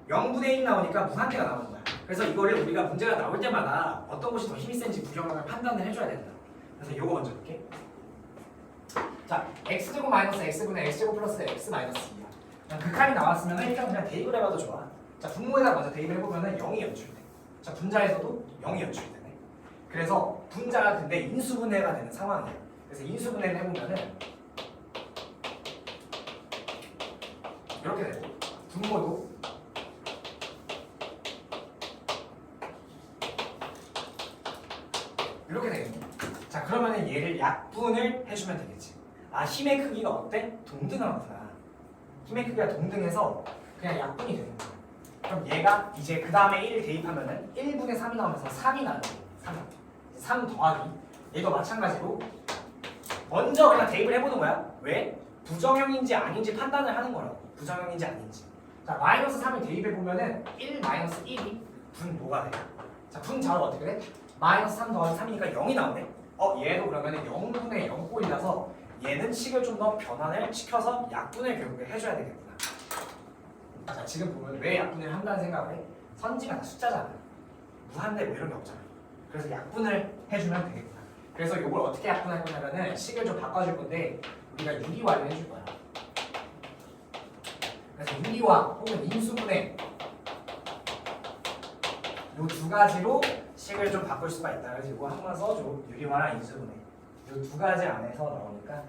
0분의 1 나오니까 무한대가 나오는 거야. 그래서 이거를 우리가 문제가 나올 때마다 어떤 것이 더 힘이 센지 부정형을 판단을 해줘야 된다. 그래서 이거 먼저 볼게. 자, x제곱 마이너스 x분의 x제곱 플러스 x 마이너스 2야. 극한이 나왔으면 일단 그냥 대입을 해봐도 좋아. 자, 분모에다 먼저 대입을 해보면 0이 연출돼. 자, 분자에서도 0이 연출되네. 그래서 분자가 근데 인수분해가 되는 상황이야. 그래서 인수분해를 해보면은 이렇게 되고 분모도 이렇게 되겠네. 자, 그러면은 얘를 약분을 해주면 되겠지. 아, 힘의 크기가 어때? 동등하구나. 힘의 크기가 동등해서 그냥 약분이 되는 거야. 그럼 얘가 이제 그 다음에 1을 대입하면은 1분의 3이 나오면서 3이 나는 거야. 3 더하기 얘도 마찬가지로 먼저 그냥 대입을 해보는 거야. 왜? 부정형인지 아닌지 판단을 하는 거라고. 부정형인지 아닌지. 자, 마이너스 3을 대입해보면은 1 마이너스 1이 분모가 돼. 자, 분자로 어떻게 돼? 마이너스 3 더하기 3이니까 0이 나오네. 얘도 그러면은 0분의 0꼴이라서 얘는 식을 좀 더 변환을 시켜서 약분을 결국에 해줘야 되겠구나. 자, 지금 보면 왜 약분을 한다는 생각을 해? 선지가 다 숫자잖아. 무한대 뭐 이런 게 없잖아. 그래서 약분을 해주면 되겠구나. 그래서 이걸 어떻게 약분할 거냐면은 식을 좀 바꿔줄 건데 우리가 유리화를 해줄 거야. 그래서 유리화 혹은 인수분해 이 두 가지로 식을 좀 바꿀 수가 있다. 그래서 이거 한번 써줘. 유리화랑 인수분해. 이 두 가지 안에서 나오니까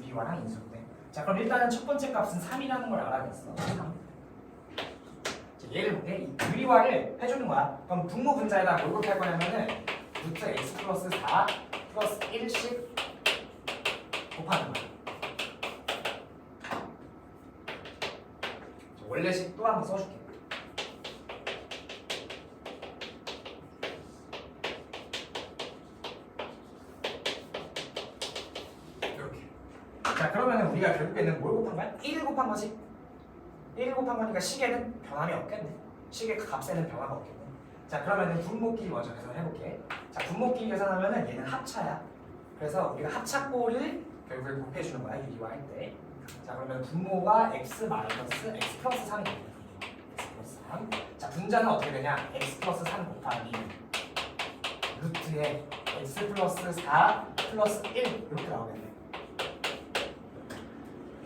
유리화랑 인수분해. 자, 그럼 일단은 첫 번째 값은 3이라는 걸 알아냈어. 3. 얘를 볼게. 이 유리화를 해주는 거야. 그럼 분모 분자에다 뭘 곱할 거냐면은 루트 x 플러스 4 플러스 1씩 곱하는 거야. 원래식 또 한번 써줄게. 이렇게. 자, 그러면은 우리가 결국에는 뭘 곱한 거야? 1 곱한 거지. 1 곱한 거니까 식에는 변함이 없겠네. 식의 값에는 변화가 없겠네. 자, 그러면은 분모끼리 먼저 계산해볼게. 자, 분모끼리 계산하면은 얘는 합차야. 그래서 우리가 합차꼴을 결국에 곱해주는 거야, 유리화 할 때. 자, 그러면 분모가 x 마이너스 x 플러스 3이 되겠네. x 플러스 3. 자, 분자는 어떻게 되냐? x 플러스 3 곱하기 루트에 x 플러스 4 플러스 1 이렇게 나오겠네.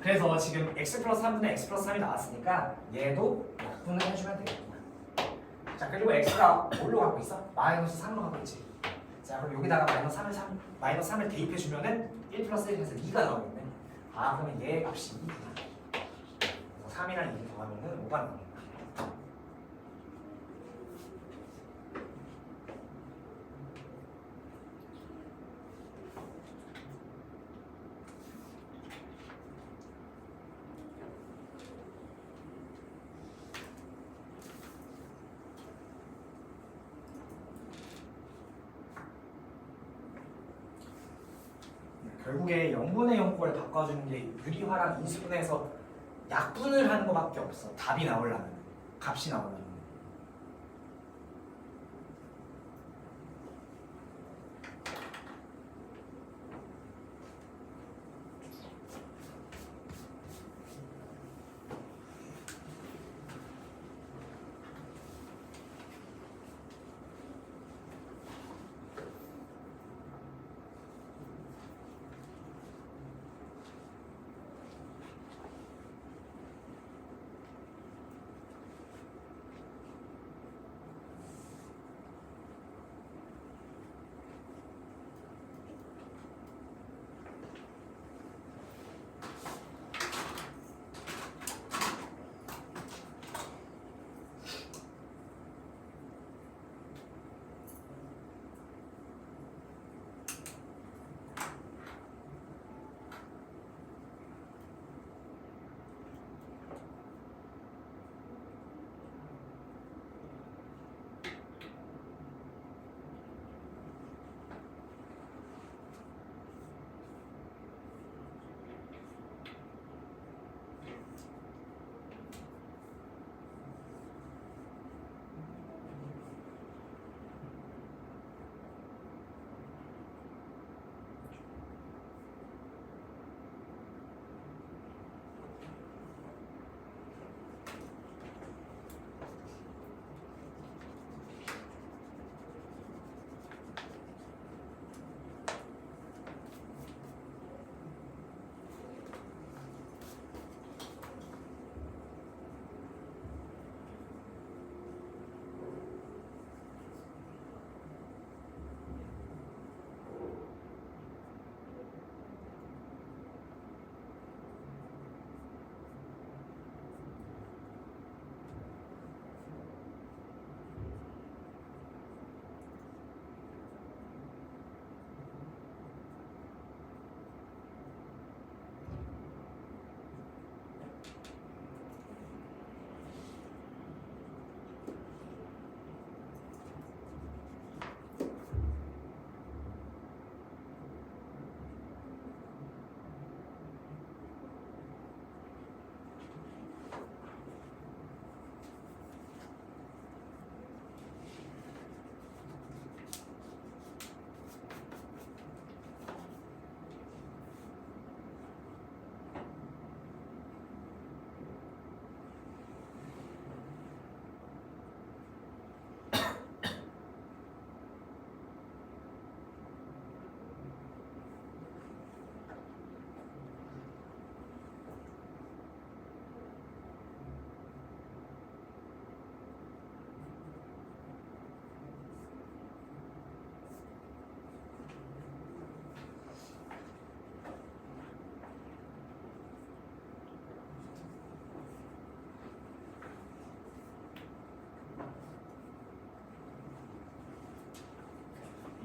그래서 지금 x 플러스 3분의 x 플러스 3이 나왔으니까 얘도 약분을 해주면 되겠구나. 자, 그리고 x가 뭘로 갖고 있어? 마이너스 3로 갖고 있지. 자, 그럼 여기다가 마이너스 3을 대입해주면은 1 플러스 1에서 2가 나오겠네. 아, 그러면 얘 값이 2구나. 그래서 3이랑 2를 더하면은 5가 나오겠네. 결국에 0분의 0꼴 바꿔주는 게 유리화랑 인수분해에서 약분을 하는 것밖에 없어. 답이 나오려면, 값이 나오려면.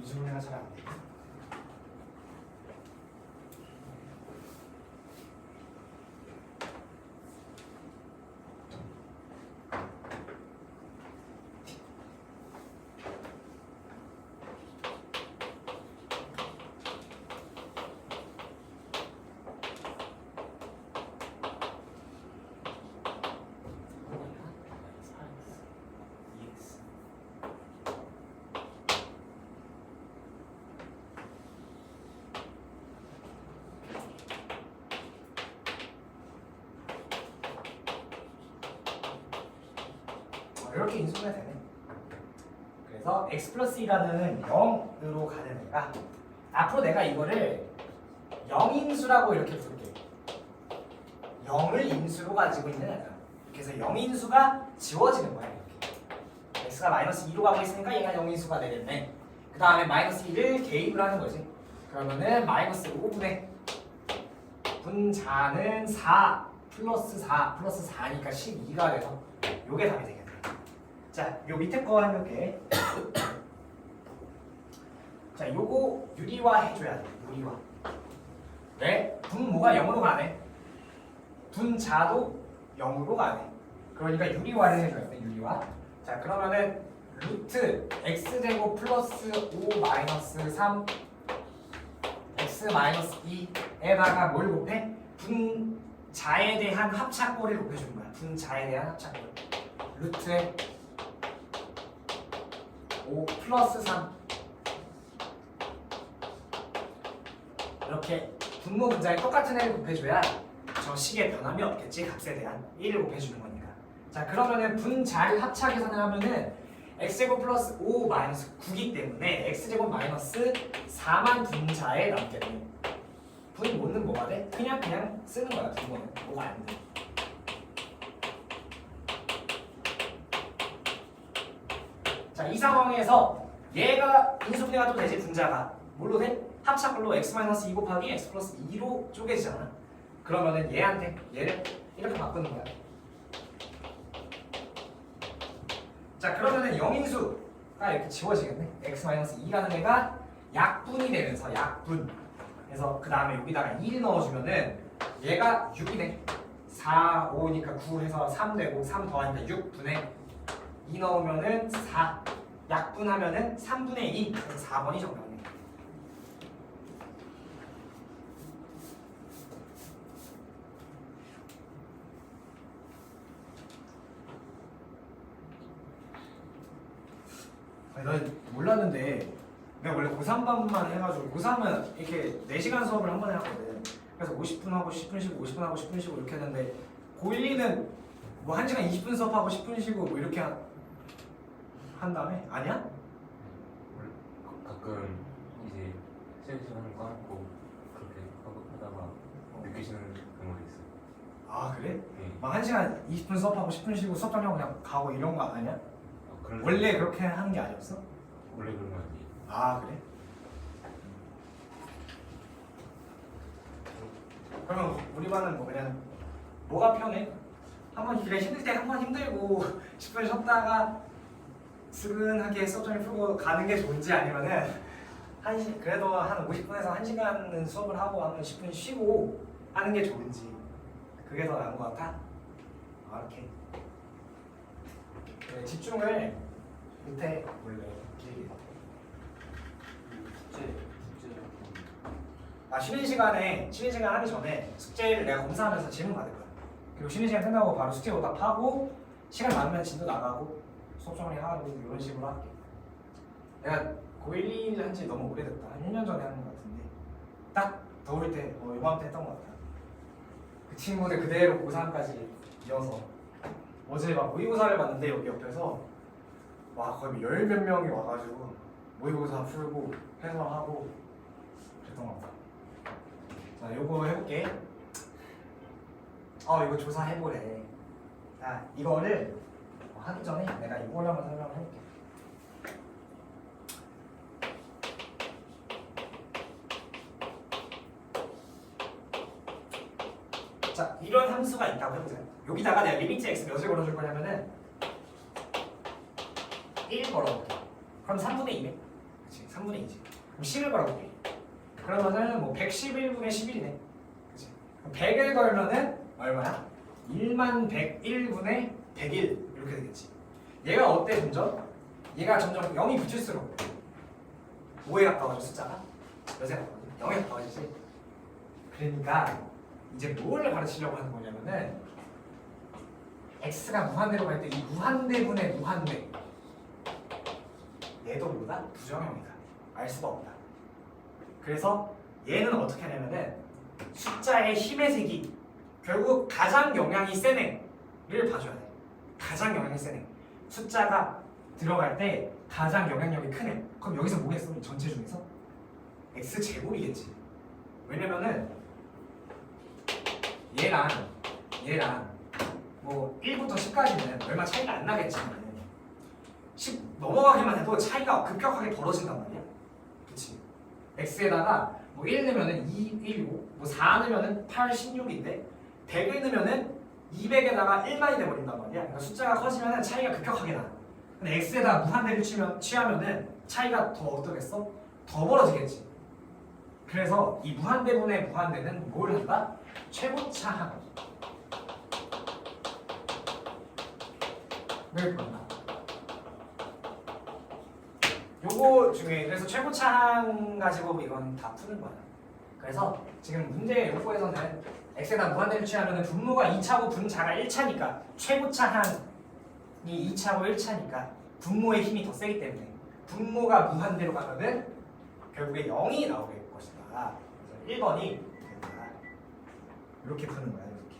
이중분해가 잘 안 돼. 이렇게 인수가 되네. 그래서 x 플러스 2라는 0으로 가는 애가 앞으로 내가 이거를 0인수라고 이렇게 부를게. 0을 인수로 가지고 있는 애다. 그래서 0인수가 지워지는 거야. 이렇게. x가 마이너스 2로 가고 있으니까 얘가 0인수가 되겠네. 그 다음에 마이너스 2를 개입을 하는 거지. 그러면은 마이너스 5분의 분자는 4 플러스 4니까 12가 돼서 요게 답이 되겠네. 자, 요 밑에 거 해볼게. 자, 요거 유리화 해줘야 돼. 유리화. 왜? 분모가 0으로 가네. 분자도 0으로 가네. 그러니까 유리화를 해줘야 돼. 유리화. 자, 그러면은 루트 x제곱 플러스 5 마이너스 3 x 마이너스 2에다가 뭘 곱해? 분자에 대한 합차꼴을 곱해주는 거야. 분자에 대한 합차꼴. 루트에 5 플러스 3 이렇게 분모 분자에 똑같은 애를 곱해줘야 저 식의 변함이 없겠지. 값에 대한 1을 곱해주는 거니까. 자, 그러면은 분자를 합차 계산을 하면은 x제곱 플러스 5 마이너스 9기 때문에 x제곱 마이너스 4만 분자에 남게 돼. 분모는 뭐가 돼? 그냥 쓰는 거야. 분모는 뭐가 안 돼. 자, 이 상황에서 얘가 인수분해가 또 되지. 분자가 뭘로 돼? 합차꼴로 x-2 곱하기 x 플러스 2로 쪼개지잖아. 그러면은 얘한테 얘를 이렇게 바꾸는 거야. 자, 그러면은 0인수가 이렇게 지워지겠네. x-2라는 애가 약분이 되면서 약분. 그래서 그 다음에 여기다가 1 넣어주면은 얘가 6이네. 4, 5니까 9 해서 3 되고 3 더하니까 6분의 2 넣으면은 4. 약분하면은 3분의 2. 그래서 4번이 정답이네. 아니, 난 몰랐는데 내가 원래 고3반만 해가지고 고3은 이렇게 4시간 수업을 한 번에 하거든. 그래서 50분 하고 10분 쉬고 50분 하고 10분 쉬고 이렇게 했는데 고1, 2는 뭐 1시간 20분 수업하고 10분 쉬고 뭐 이렇게 한 다음에? 아니야? 가끔 이제 시험을 까먹고 그렇게 하다가 느끼시는 경우도 있어요. 아, 그래? 네. 막 1시간 20분 수업하고 10분 쉬고 수업 정리하고 그냥 가고 이런 거 아니야? 그런 원래 그렇게 하는 게 아니었어? 원래 그런 건 아니에요. 아, 그래? 그러면 우리 반은 뭐 그냥 뭐가 편해? 한번 그래 힘들 때 한 번 힘들고 10분 쉬었다가 스근하게 수업 정리 풀고 가는 게 좋은지 아니면은 그래도 한 50분에서 1시간은 수업을 하고 한 10분 쉬고 하는 게 좋은지 그게 더 나은 것 같아? 아, 이렇게 네, 집중을 못해 원래 길게. 쉬는 시간 하기 전에 숙제를 내가 검사하면서 질문 받을 거야. 그리고 쉬는 시간 끝나고 바로 숙제 오답하고 시간 많으면 진도 나가고 수업 정리하고 이런 식으로 할게. 내가 고1, 2를 한지 너무 오래됐다. 한 1년 전에 하는 것 같은데 딱 더울 때 요맘때 했던 것 같아. 그 친구들 그대로 고3까지 이어서 어제 막 모의고사를 봤는데 여기 옆에서 와 거의 열 몇 명이 와가지고 모의고사 풀고 해설하고 그랬던 것 같아. 자, 요거 해볼게. 이거 조사해보래. 자, 이거를 하기 전에 내가 이걸 한번 설명을 해볼게. 자, 이런 함수가 있다고 해보세요. 여기다가 내가 리미트 x 몇을 걸어줄 거냐면은 1 걸어볼게. 그럼 3분의 2네. 그치, 3분의 2지. 그럼 10을 걸어볼게. 그러면은 뭐 111분의 11이네. 그치? 그럼 100을 걸면은 얼마야? 1만 101분의 101 이렇게 되겠지. 얘가 어때 점점? 얘가 점점 0이 붙일수록 5에 가까워져 숫자가 몇에 가까워져? 0에 가까워지지. 그러니까 이제 뭘 가르치려고 하는 거냐면은 x가 무한대로 갈 때 이 무한대분의 무한대 얘도 뭐다? 부정형이다. 알 수가 없다. 그래서 얘는 어떻게 하냐면은 숫자의 힘의 세기 결국 가장 영향이 센 애를 봐줘야 돼. 가장 영향이 센 애. 숫자가 들어갈 때 가장 영향력이 크네. 그럼 여기서 뭐겠어? 이 전체 중에서 x제곱이겠지. 왜냐면은 얘랑 뭐 1부터 10까지는 얼마 차이가 안 나겠지만 10 넘어가기만 해도 차이가 급격하게 벌어진단 말이야. 그치? x에다가 뭐 1 넣으면은 2, 1, 5, 뭐 4 넣으면은 8, 16인데 100을 넣으면은 200에다가 1만이 돼버린단 말이야. 그러니까 숫자가 커지면은 차이가 급격하게 나. 근데 x에다가 무한대를 취하면은 차이가 더 어떠겠어? 더 벌어지겠지. 그래서 이 무한대분의 무한대는 뭘 한다? 최고차항을 본다. 요거 중에 그래서 최고차항 가지고 이건 다 푸는 거야. 그래서 지금 문제 요거에서는 x에다 무한대를 취하면 분모가 2차고 분자가 1차니까 최고차항이 2차고 1차니까 분모의 힘이 더 세기 때문에 분모가 무한대로 가면은 결국에 0이 나오게 될 것이다. 그래서 1번이 된다. 이렇게 푸는 거야. 이렇게.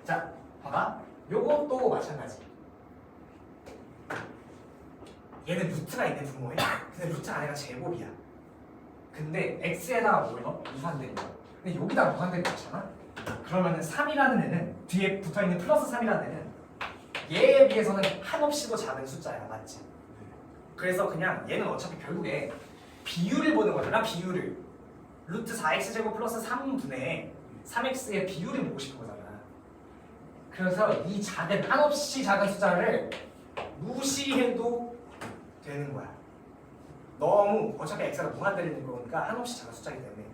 자, 봐봐. 요것도 마찬가지. 얘는 루트가 있는 분모에 근데 루트 안에가 제곱이야. 근데 x에다가 뭘 넣어? 무한대를 넣어. 근데 여기다 무한대를 넣잖아? 그러면은 3이라는 애는 뒤에 붙어있는 플러스 3이라는 애는 얘에 비해서는 한없이도 작은 숫자야. 맞지? 그래서 그냥 얘는 어차피 결국에 비율을 보는 거잖아. 비율을 루트 4x제곱 플러스 3분의 3x의 비율을 보고 싶은 거잖아. 그래서 이 작은 한없이 작은 숫자를 무시해도 되는 거야. 너무 어차피 x가 무한대를 있는 거니까 한없이 작은 숫자이기 때문에.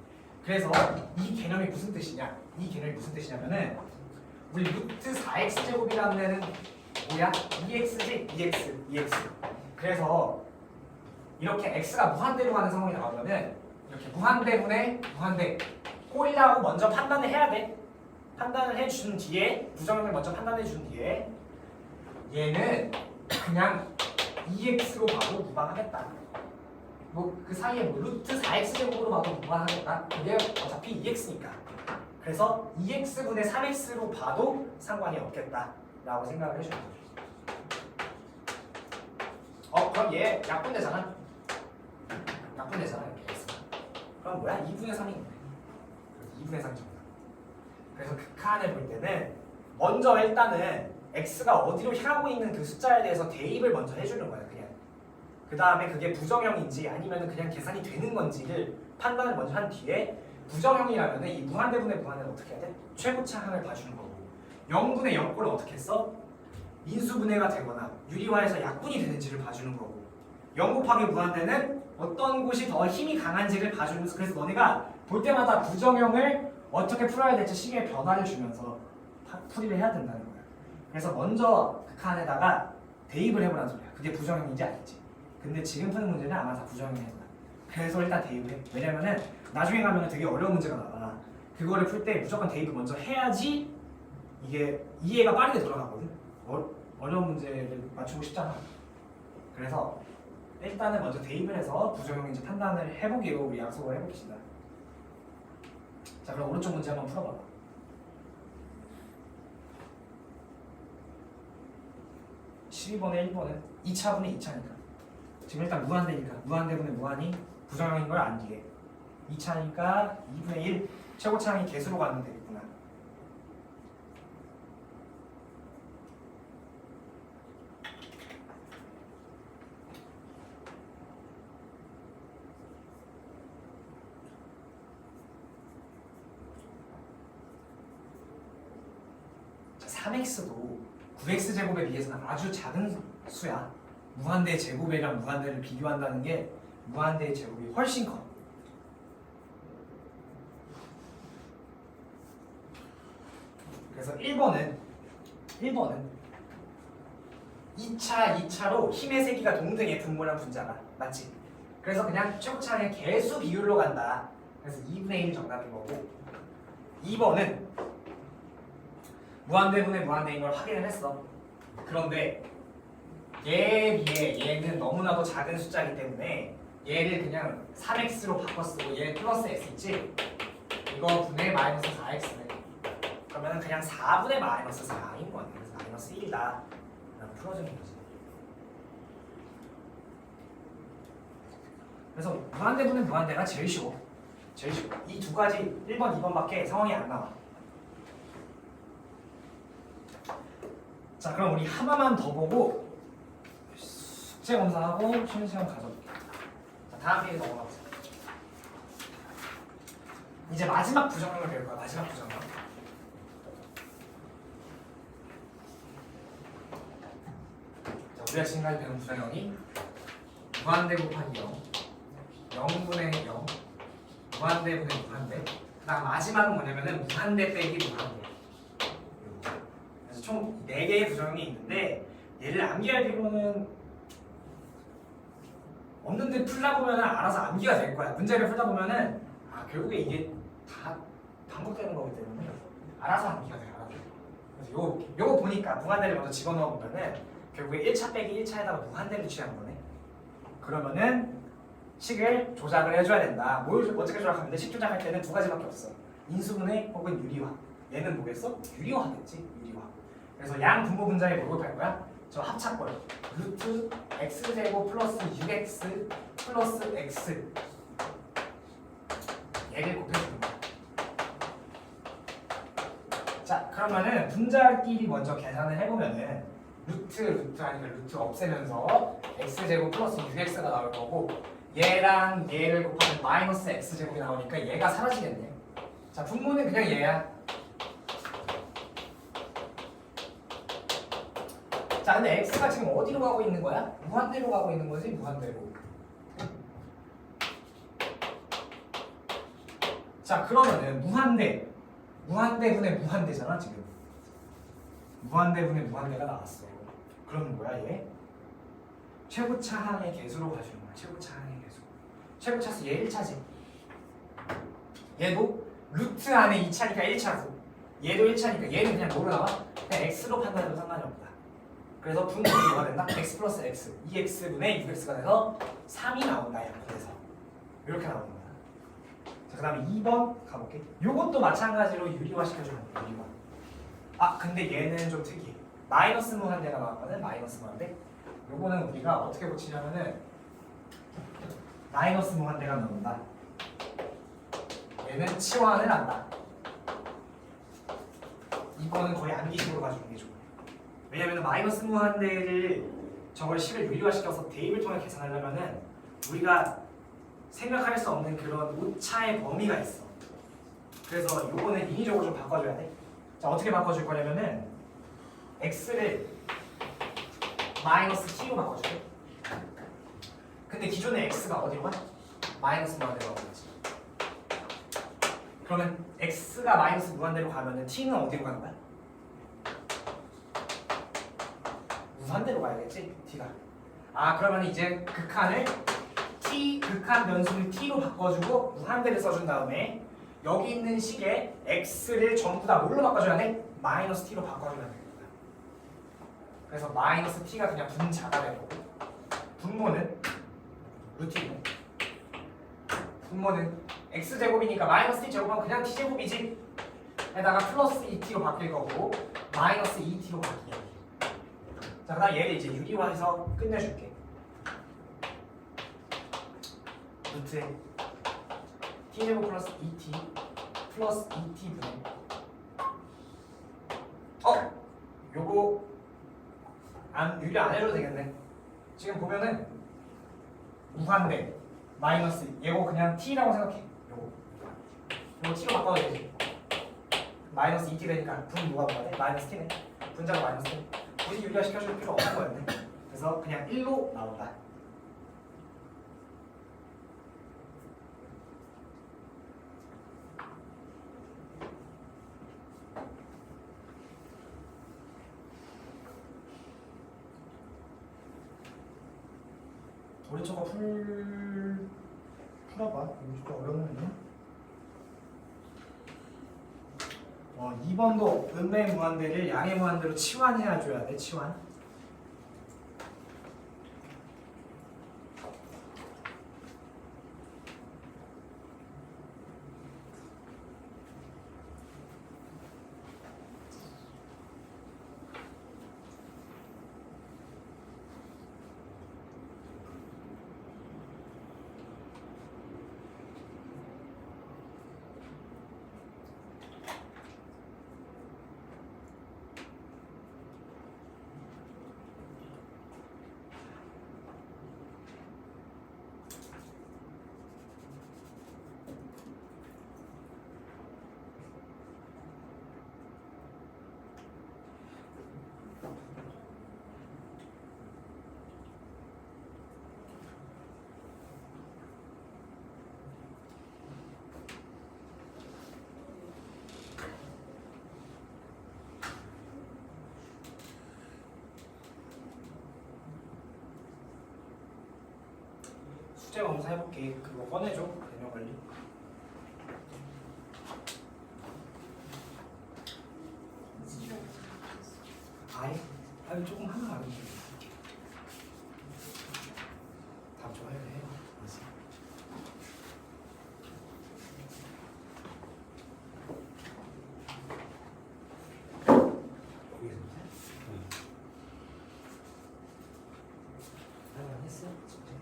그래서 이 개념이 무슨 뜻이냐? 이 개념이 무슨 뜻이냐면은 우리 루트 4x제곱이라는 애는 뭐야? 2x지? 2x. 그래서 이렇게 x가 무한대로 가는 상황이 나오면은 이렇게 무한대분의 무한대 꼴이라고 먼저 판단을 해야 돼. 판단을 해준 뒤에 부정형을 먼저 판단해 준 뒤에 얘는 그냥 2x로 봐도 무방하겠다. 뭐 그 사이에 뭐 루트 4x제곱으로 봐도 무방하겠다. 그게 어차피 2x니까. 그래서 2x분의 3x로 봐도 상관이 없겠다라고 생각을 해주는 거죠. 그럼 얘 약분되잖아. 약분되잖아 이렇게 x. 그럼 뭐야? 2분의 3인 거네. 2분의 3 정도. 그래서 극한을 볼 때는 먼저 일단은 x가 어디로 향하고 있는 그 숫자에 대해서 대입을 먼저 해주는 거야. 그냥 그 다음에 그게 부정형인지 아니면 그냥 계산이 되는 건지를 판단을 먼저 한 뒤에 부정형이라면 이 무한대분의 무한대는 어떻게 해야 돼? 최고차항을 봐주는 거고 0분의 0꼴은 어떻게 했어? 인수분해가 되거나 유리화해서 약분이 되는지를 봐주는 거고 0 곱하기 무한대는 어떤 곳이 더 힘이 강한지를 봐주면서 그래서 너네가 볼 때마다 부정형을 어떻게 풀어야 될지 식의 변화를 주면서 풀이를 해야 된다는 거야. 그래서 먼저 극한에다가 대입을 해보라는 소리야. 그게 부정형인지 아닌지. 근데 지금 푸는 문제는 아마 다 부정형일 거야. 그래서 일단 대입을 해. 왜냐면은 나중에 가면 되게 어려운 문제가 나와. 그거를 풀 때 무조건 대입을 먼저 해야지 이게 이해가 빠르게 돌아가거든. 어려운 문제를 맞추고 싶잖아. 그래서 일단은 먼저 대입을 해서 부정형인지 판단을 해보기로 우리 약속을 해봅시다. 자, 그럼 오른쪽 문제 한번 풀어봐. (12번에) 1번은 2차분의 2차니까 지금 일단 무한대니까 무한대분의 무한이 부정형인 걸 안 뒤에 2차니까 2분의 1 최고차항이 개수로 가면 되겠구나. 자, 3x도 9x제곱에 비해서는 아주 작은 수야. 무한대 제곱이랑 무한대를 비교한다는 게 무한대의 제곱이 훨씬 커. 그래서 1번은 2차로 힘의 세기가 동등해 분모랑 분자가. 맞지? 그래서 그냥 최고차항의 개수 비율로 간다. 그래서 2분의 1 정답인 거고 2번은 무한대분의 무한대인 걸 확인을 했어. 그런데 얘에 비해 얘는 너무나도 작은 숫자이기 때문에 얘를 그냥 3x로 바꿔 쓰고 얘 플러스 x 있지? 이거 분의 마이너스 4x네. 그럼 그러면 그냥 4분의 마이너스 4인 거네. 그래서 마이너스 1이다. 라고 풀어주는 거지. 그래서 무한대분의 무한대가 제일 쉬워. 제일 쉬워. 이 두 가지 1번, 2번밖에 상황이 안 나와. 자, 그럼 우리 하나만 더 보고 숙제 검사하고 쉬는 시간 가져볼게. 자, 다음 페이지 넘어가보자. 이제 마지막 부정형을 배울 거야. 마지막 부정형. 자, 우리가 지금까지 배운 부정형이 무한대 곱하기 0, 0분의 0, 무한대분의 무한대. 그다음 마지막은 뭐냐면은 무한대 빼기 무한대. 그래서 총 4개의 부정형이 있는데 얘를 암기할 필요는 없는데 풀다 보면은 알아서 암기가 될 거야. 문제를 풀다 보면은 결국에 이게 다 반복되는 거기 때문에 알아서 암기가 돼. 알아서. 그래서 요거 보니까 무한대를 먼저 집어넣어 보면은 결국에 1차 빼기 1차에다가 무한대를 취한 거네. 그러면은 식을 조작을 해줘야 된다. 뭘 어떻게 조작하면 돼? 식 조작할 때는 두 가지밖에 없어. 인수분해 혹은 유리화. 얘는 뭐겠어? 유리화겠지. 유리화. 그래서 양 분모 분자에 뭘 곱할 거야? 저 합차꼴. 루트 x제곱 플러스 6x 플러스 x. 얘를 곱해주는 거야. 자, 그러면은 분자끼리 먼저 계산을 해보면은 루트 아니면 루트 없애면서 x제곱 플러스 6x가 나올 거고 얘랑 얘를 곱하면 마이너스 x제곱이 나오니까 얘가 사라지겠네. 자, 분모는 그냥 얘야. 자, 근데 x가 지금 어디로 가고 있는 거야? 무한대로 가고 있는 거지? 무한대로. 자, 그러면은 무한대분의 무한대잖아 지금. 무한대분의 무한대가 나왔어. 그러면 뭐야 얘? 최고차항의 개수로 가주는 거야. 최고차항의 개수. 최고차수 얘 1차지. 얘도 루트 안에 2차니까 1차고 얘도 1차니까 얘는 그냥 뭐로 나와? 그냥 x로 판단해도 상관이 없다. 그래서 분모는 뭐가 된다? x 플러스 x 2x분의 6x가 돼서 3이 나온다. 그래서 이렇게 나오는 거야. 자, 그 다음에 2번 가볼게. 요것도 마찬가지로 유리화 시켜주면 돼. 유리화. 근데 얘는 좀 특이해. 마이너스 무한대가 나왔거든. 마이너스 무한대. 요거는 우리가 어떻게 고치냐면은 마이너스 무한대가 나온다. 얘는 치환을 한다. 이거는 거의 암기식으로 가주는 게 좋아. 왜냐면 마이너스 무한대를 저걸 식을 유리화시켜서 대입을 통해 계산하려면은 우리가 생각할 수 없는 그런 오차의 범위가 있어. 그래서 요거는 인위적으로 좀 바꿔줘야 돼. 자, 어떻게 바꿔줄 거냐면은 x를 마이너스 t로 바꿔줄게. 근데 기존의 x가 어디로 가? 마이너스 무한대로 가고 있지. 그러면 x가 마이너스 무한대로 가면은 t는 어디로 가는 거야? 무한대로 가야겠지? t가. 그러면 이제 극한을 극한 변수를 t로 바꿔주고 무한대를 써준 다음에 여기 있는 식에 x를 전부 다 뭘로 바꿔줘야 돼? 마이너스 t로 바꿔주면 됩니다. 그래서 마이너스 t가 그냥 분자가 되고 분모는 루트이고 분모는 x제곱이니까 마이너스 t 제곱하면 그냥 t제곱이지. 에다가 플러스 2t로 바뀔 거고 마이너스 2t로 바뀌게. 자, 그다음 얘를 이제 유리화해서 끝내줄게. 루트에 t제곱 플러스 2t 플러스 2t분의 요거 유리 안 해도 되겠네. 지금 보면은 무한대 마이너스 얘고 그냥 t라고 생각해. 요거 t로 바꿔도 되지. 마이너스 2t 되니까 분 뭐가 뭐가 돼? 마이너스 t네. 분자가 마이너스 t. 굳이 유리화 시켜줄 필요 없는 거였네. 그래서 그냥 1로 나온다. 우리 저거 풀어봐. 이거 좀 어렵네. 2번도 음의 무한대를 양의 무한대로 치환해야 줘야 돼. 치환. 숙제 검사해볼게. 그거 꺼내줘. 대명 관리. 아예 조금 하나 안 돼. 답 좋아야 돼. 알았어. 거기서 안 했어? 숙제?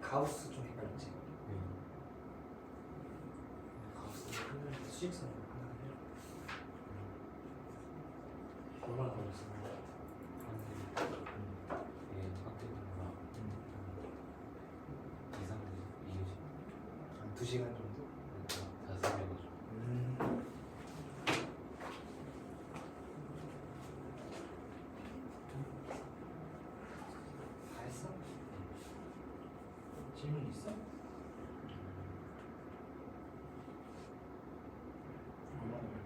가우스 좀 헷갈렸지? 가우스 수직선 하나 해. 얼마나 걸렸어? 한 2시간 정도? 다 했어? 질문 있어? 얼마나 걸렸어?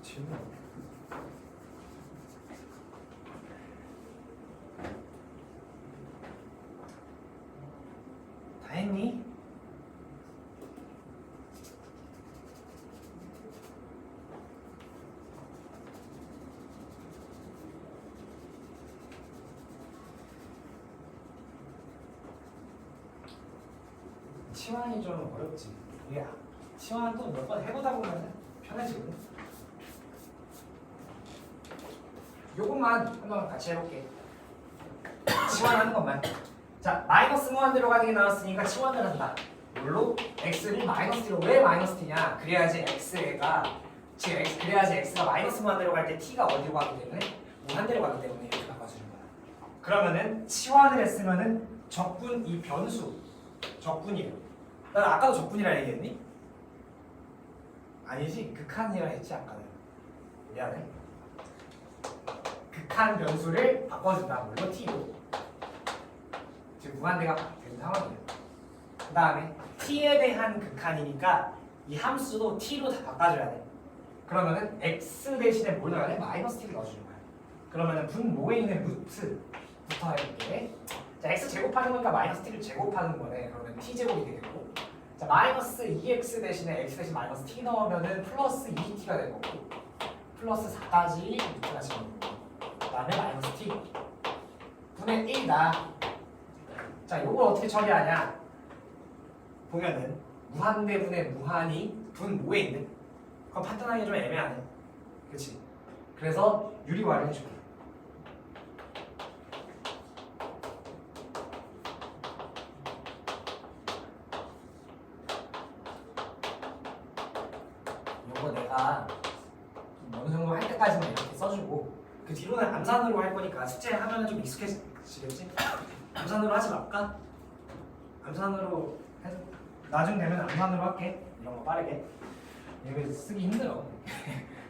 질문 다 했니? 치환이 좀 어렵지. 이게 치환 또 몇 번 해보다 보면 편해지거든. 요것만 한번 같이 해볼게. 치환하는 것만. 자, 마이너스 무한대로 가는 게 나왔으니까 치환을 한다. 뭘로? x를 마이너스 t로. 왜 마이너스 t냐? 그래야지 x가 지금 x 그래야지 x가 마이너스 무한대로 갈 때 t가 어디로 가기 때문에 무한대로 가기 때문에 이렇게 바꿔주는 거야. 그러면은 치환을 했으면은 적분 이 변수 적분이에요. 난 아까도 적분이라 얘기했니? 아니지, 극한이라 했지 아까는. 미안해. 극한 변수를 바꿔준다. 물론 t로. 지금 무한대가 된 상황이에요. 그 다음에 t에 대한 극한이니까 이 함수도 t로 다 바꿔줘야 돼. 그러면은 x 대신에 뭘 넣어야 돼? 마이너스 t를 넣어주는 거야. 그러면은 분모에 있는 루트부터 해볼게. 자, x 제곱하는 거니까 마이너스 t를 제곱하는 거네. 그러면 t 제곱이 되겠고, 자 마이너스 2x 대신에 x 대신 마이너스 t 넣으면은 플러스 2t가 될 거고, 플러스 4까지 루트가 지금. 그다음에 마이너스 t 분의 1다. 자, 요걸 어떻게 처리하냐? 보면은 무한대분의 무한이 분모에 있는. 그건 판단하기 좀 애매하네. 그렇지? 그래서 유리 활용해줄게. 요거 내가 어느 정도 할 때까지만 이렇게 써주고, 그 뒤로는 암산으로 할 거니까 숙제하면 좀 익숙해지겠지? 암산으로 하지 말까? 암산으로 해서 나중 되면 암산으로 할게. 이런 거 빠르게. 이거 쓰기 힘들어.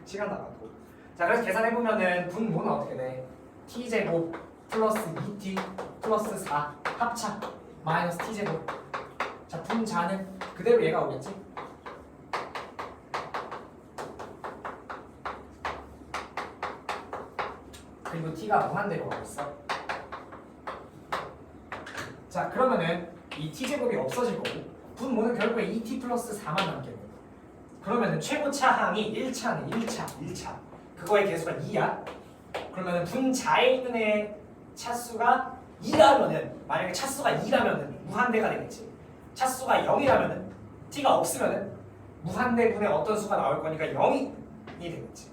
시간 나가고. 자, 그래서 계산해보면은 분모는 어떻게 돼? t제곱 플러스 2t 플러스 4 합차 마이너스 t제곱. 자, 분자는 그대로 얘가 오겠지? 그리고 t가 무한대로 가고 있어. 자, 그러면은 이 t제곱이 없어질 거고, 분모는 결국에 2t 플러스 4만 남겠네. 그러면은 최고차 항이 1차네. 1차 그거의 개수가 2야. 그러면은 분자에 있는 애 차수가 2라면은, 만약에 차수가 2라면은 무한대가 되겠지. 차수가 0이라면은, t가 없으면은 무한대분의 어떤 수가 나올 거니까 0이 되겠지.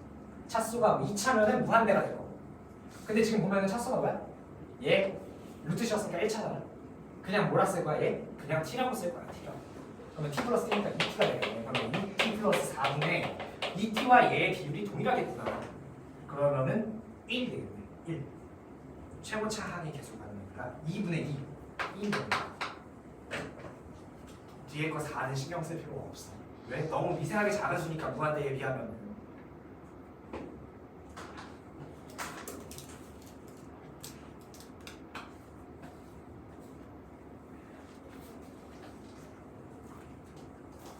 차수가 2차면은 무한대가 될 거고. 근데 지금 보면은 차수가 뭐야? 얘 루트 씌웠으니까 1차잖아. 그냥 뭐라 쓸 거야? 얘 그냥 t라고 쓸 거야. t라고. 그러면 t 플러스 1이니까 2t가 되겠네. 그러면 2t 플러스 4분의 2t와 얘의 비율이 동일하겠구나. 그러면은 1이 되겠네. 1. 최고차 항의 개수가 그러니까 2분의 2. 1이 됩니다. 뒤에 거 4는 신경 쓸 필요가 없어. 왜? 너무 미세하게 작은 수니까 무한대에 비하면.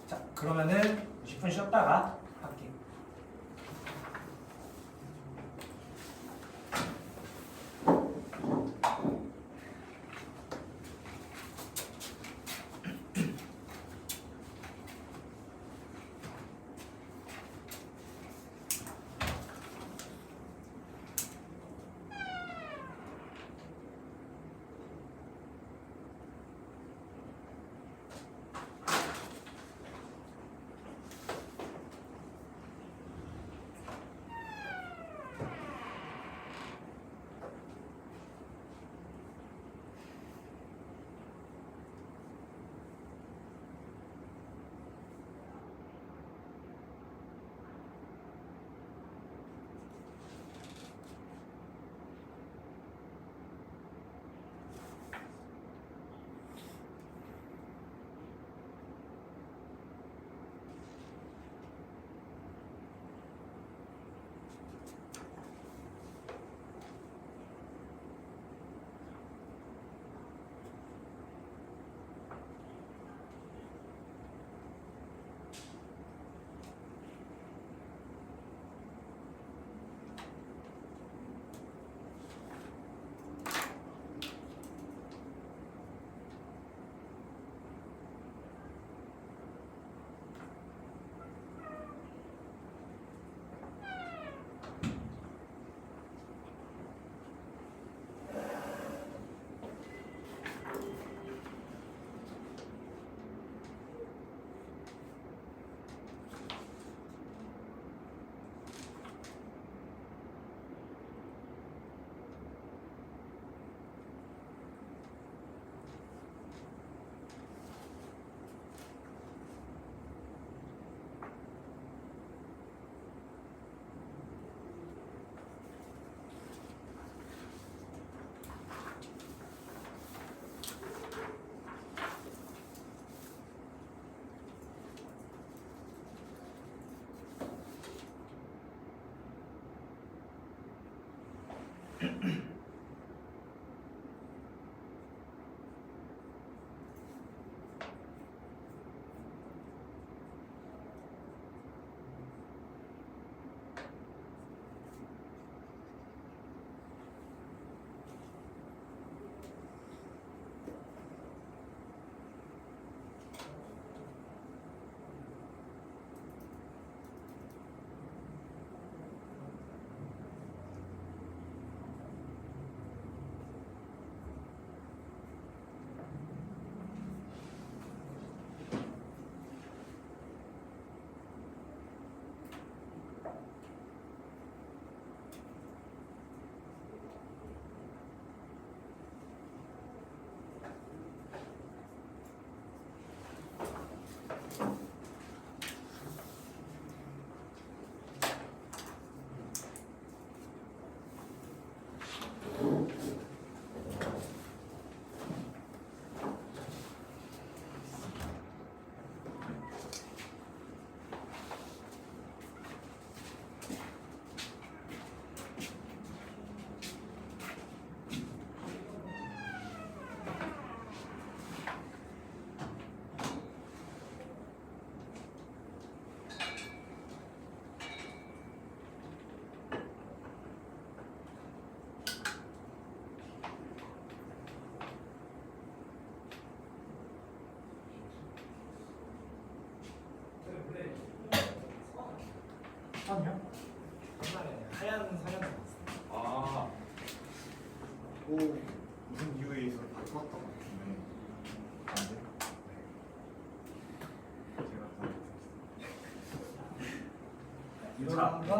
자, 그러면은 10분 쉬었다가 할게. 선이요? 옛날에 하얀 사연 나왔어요. 아, 오 무슨 이유에 의해서 바꿨던 것 같은데 안 돼? 제가 더 이거랑가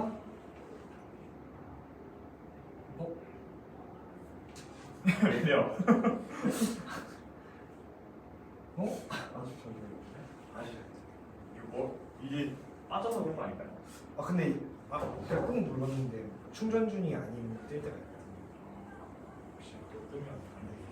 어? 왜요? 어? 아주 저기 아시죠? 이거 뭐 이게 빠져서 그런 거 아닐까요? 아 근데 제가 꼭 눌렀는데 충전중이 아닌 뜰 때가 있거든요. 혹시 또 뜨면 안 되겠죠?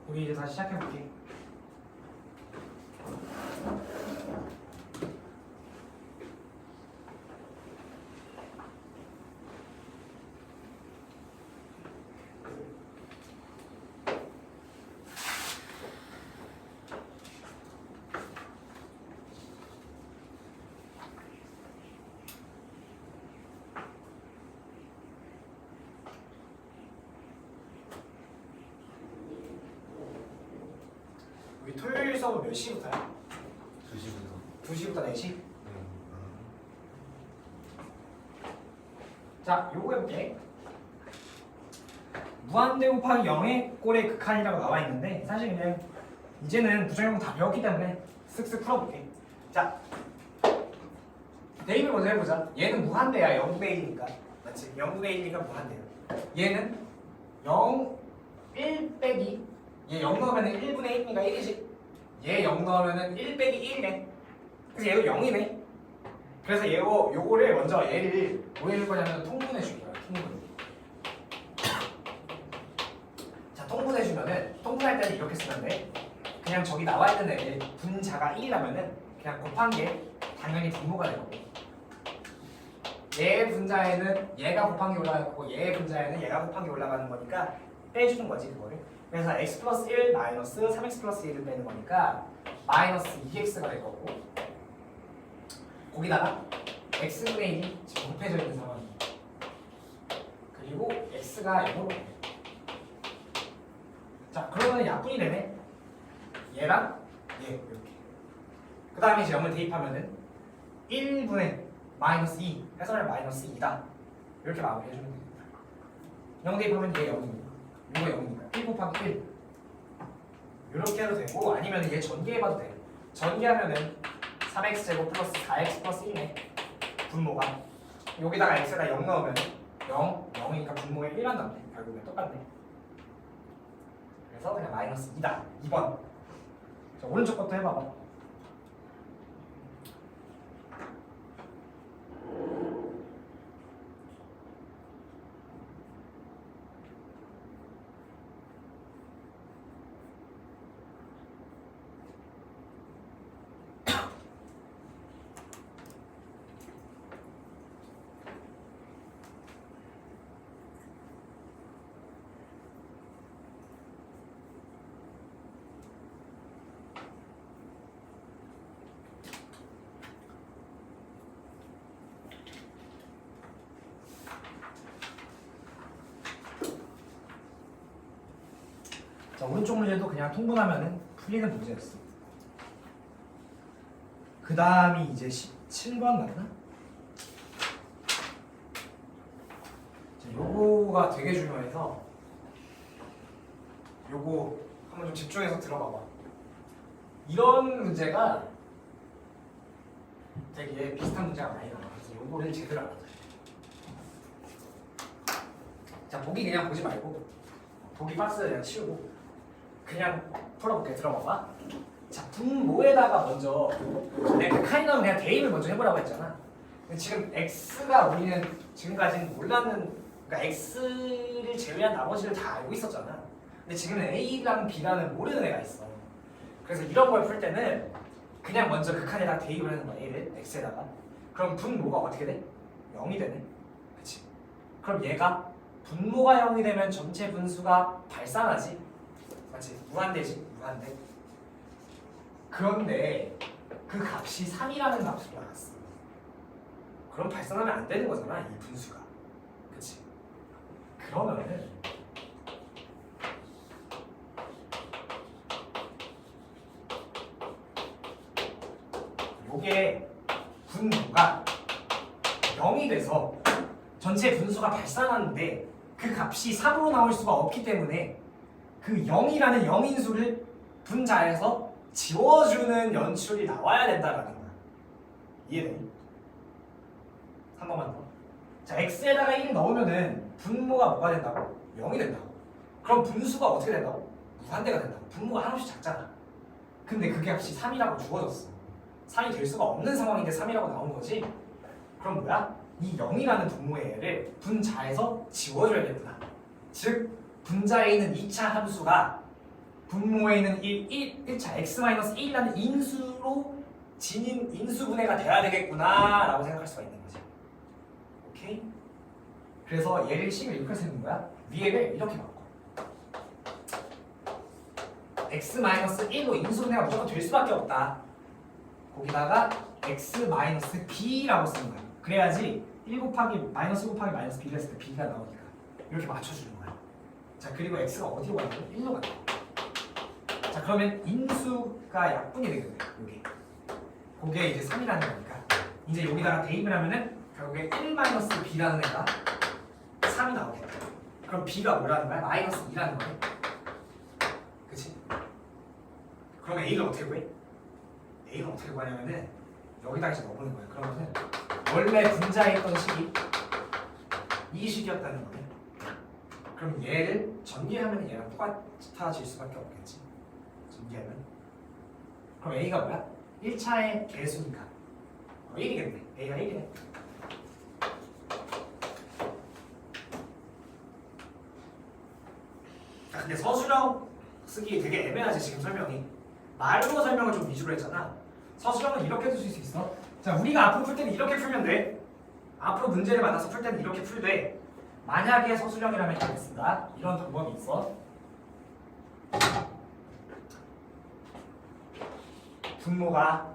우리 이제 다시 시작해볼게. 우리 토요일 수업은 몇 시부터야? 2시부터 2시부터 4시? 네. 자, 요거 해볼게. 무한대 곱하기 0의 꼴의 극한이라고 나와 있는데 사실 그냥 이제는 부정형분 다 배웠기 때문에 쓱쓱 풀어볼게. 자, 대입을 먼저 해보자. 얘는 무한대야. 0분의 1이니까. 맞지? 0분의 1이니까 무한대야. 얘는 0, 1 빼기 얘 0 넣으면 1분의 1이니까 1이지. 얘 0 넣으면 1 빼기 1이네. 그래서 얘도 0이네. 그래서 요거를 먼저 얘를 뭐 해줄 거냐면 통분해 줄게요. 통분. 자, 통분해 주면은 통분할 때는 이렇게 쓰면 돼. 그냥 저기 나와 있는 애들 분자가 1이라면은 그냥 곱한 게 당연히 분모가 되고, 얘 분자에는 얘가 곱한 게 올라가는 거고 얘 분자에는 얘가 곱한 게 올라가는 거니까 빼주는 거지 그거를. 그래서 x 플러스 1 마이너스 3x 플러스 1을 빼는 거니까 마이너스 2x가 될 거고, 거기다가 x분의 1이 지금 곱해져 있는 상황이에요. 그리고 x가 0으로 돼. 자, 그러면 약분이 되네. 얘랑 얘 이렇게. 그 다음에 이제 0을 대입하면은 1분의 마이너스 2 해설을 마이너스 2다. 이렇게 마무리 해주면 됩니다. 0 대입하면 얘 0이고 이거 0이니까 1 곱하기 1 이렇게 해도 되고, 아니면 얘 전개해봐도 돼. 전개하면은 3x제곱 플러스 4x 플러스 1네 분모가. 여기다가 x에다 0 넣으면 0, 0이니까 분모에 1만 남네. 결국엔 똑같네. 그래서 그냥 마이너스 2다. 2번. 자, 오른쪽 것도 해봐봐. 자, 오른쪽 문제도 그냥 통분하면은 풀리는 문제였어. 그 다음이 이제 17번 맞나? 자, 요거가 되게 중요해서 요거 한번 좀 집중해서 들어봐봐. 이런 문제가 되게 비슷한 문제가 많이 나와. 그래서 요거를 제대로 알아둬. 자, 보기 그냥 보지 말고 보기 박스 그냥 치우고 그냥 풀어볼게. 들어봐봐. 자, 분모에다가 먼저 내가 극한이 나오면 그냥 대입을 먼저 해보라고 했잖아. 근데 지금 x가 우리는 지금까지는 몰랐는, 그러니까 x를 제외한 나머지를 다 알고 있었잖아. 근데 지금은 a랑 b라는 모르는 애가 있어. 그래서 이런 걸 풀 때는 그냥 먼저 극한에다가 대입을 하는 거야. a를 x에다가. 그럼 분모가 어떻게 돼? 0이 되네. 그치? 그럼 얘가 분모가 0이 되면 전체 분수가 발산하지. 맞지? 무한대지. 무한대. 그런데 그 값이 3이라는 값으로 나왔어. 그럼 발산하면 안 되는 거잖아, 이 분수가. 그치? 그러면은 요게 분모가 0이 돼서 전체 분수가 발산하는데 그 값이 3으로 나올 수가 없기 때문에 그 0이라는 0인수를 분자에서 지워주는 연출이 나와야 된다라는 거야. 이해되니? 한 번만 더. 자, x에다가 1 넣으면은 분모가 뭐가 된다고? 0이 된다고. 그럼 분수가 어떻게 된다고? 무한대가 된다고. 분모가 한없이 작잖아. 근데 그게 값이 3이라고 주어졌어. 3이 될 수가 없는 상황인데 3이라고 나온 거지? 그럼 뭐야? 이 0이라는 분모의 애를 분자에서 지워줘야겠구나. 즉 분자에 있는 2차 함수가 분모에 있는 1차 x-1이라는 인수로 인수분해가 돼야 되겠구나 라고 생각할 수가 있는 거지. 오케이? 그래서 얘를 식을 이렇게 쓰는 거야. 위에를 이렇게 바꿔. x-1로 인수분해가 무조건 될 수밖에 없다. 거기다가 x-b라고 쓰는 거야. 그래야지 1 곱하기 마이너스 1 곱하기 마이너스 b를 했을 때 b가 나오니까 이렇게 맞춰주는 거야. 자, 그리고 x가 어디로 가냐고? 1로 간다. 자, 그러면 인수가 약분이 되겠네. 여기. 그게 이제 3이라는 거니까 이제 여기다가 대입을 하면은 결국에 1-b라는 애가 3이 나오겠다. 그럼 b가 뭐라는 거야? 마이너스 2라는 거네. 그치? 그럼 a를 어떻게 구해? a를 어떻게 구하냐면은 여기다가 이제 넣어보는 거야. 그러면은 원래 분자에 있던 식이 이 식이었다는 거네. 그럼 얘를 전개하면 얘랑 똑같아질 수밖에 없겠지. 전개하면. 그럼 a가 뭐야? 1차의 개수니까 1이겠네. a가 1이네. 근데 서술형 쓰기 되게 애매하지 지금 설명이. 말로 설명을 좀 위주로 했잖아. 서술형은 이렇게 쓸 수 있어. 자, 우리가 앞으로 풀 때는 이렇게 풀면 돼. 앞으로 문제를 만나서 풀 때는 이렇게 풀되 만약에 서술형이라면 이렇게 쓴다. 이런 방법이 있어. 분모가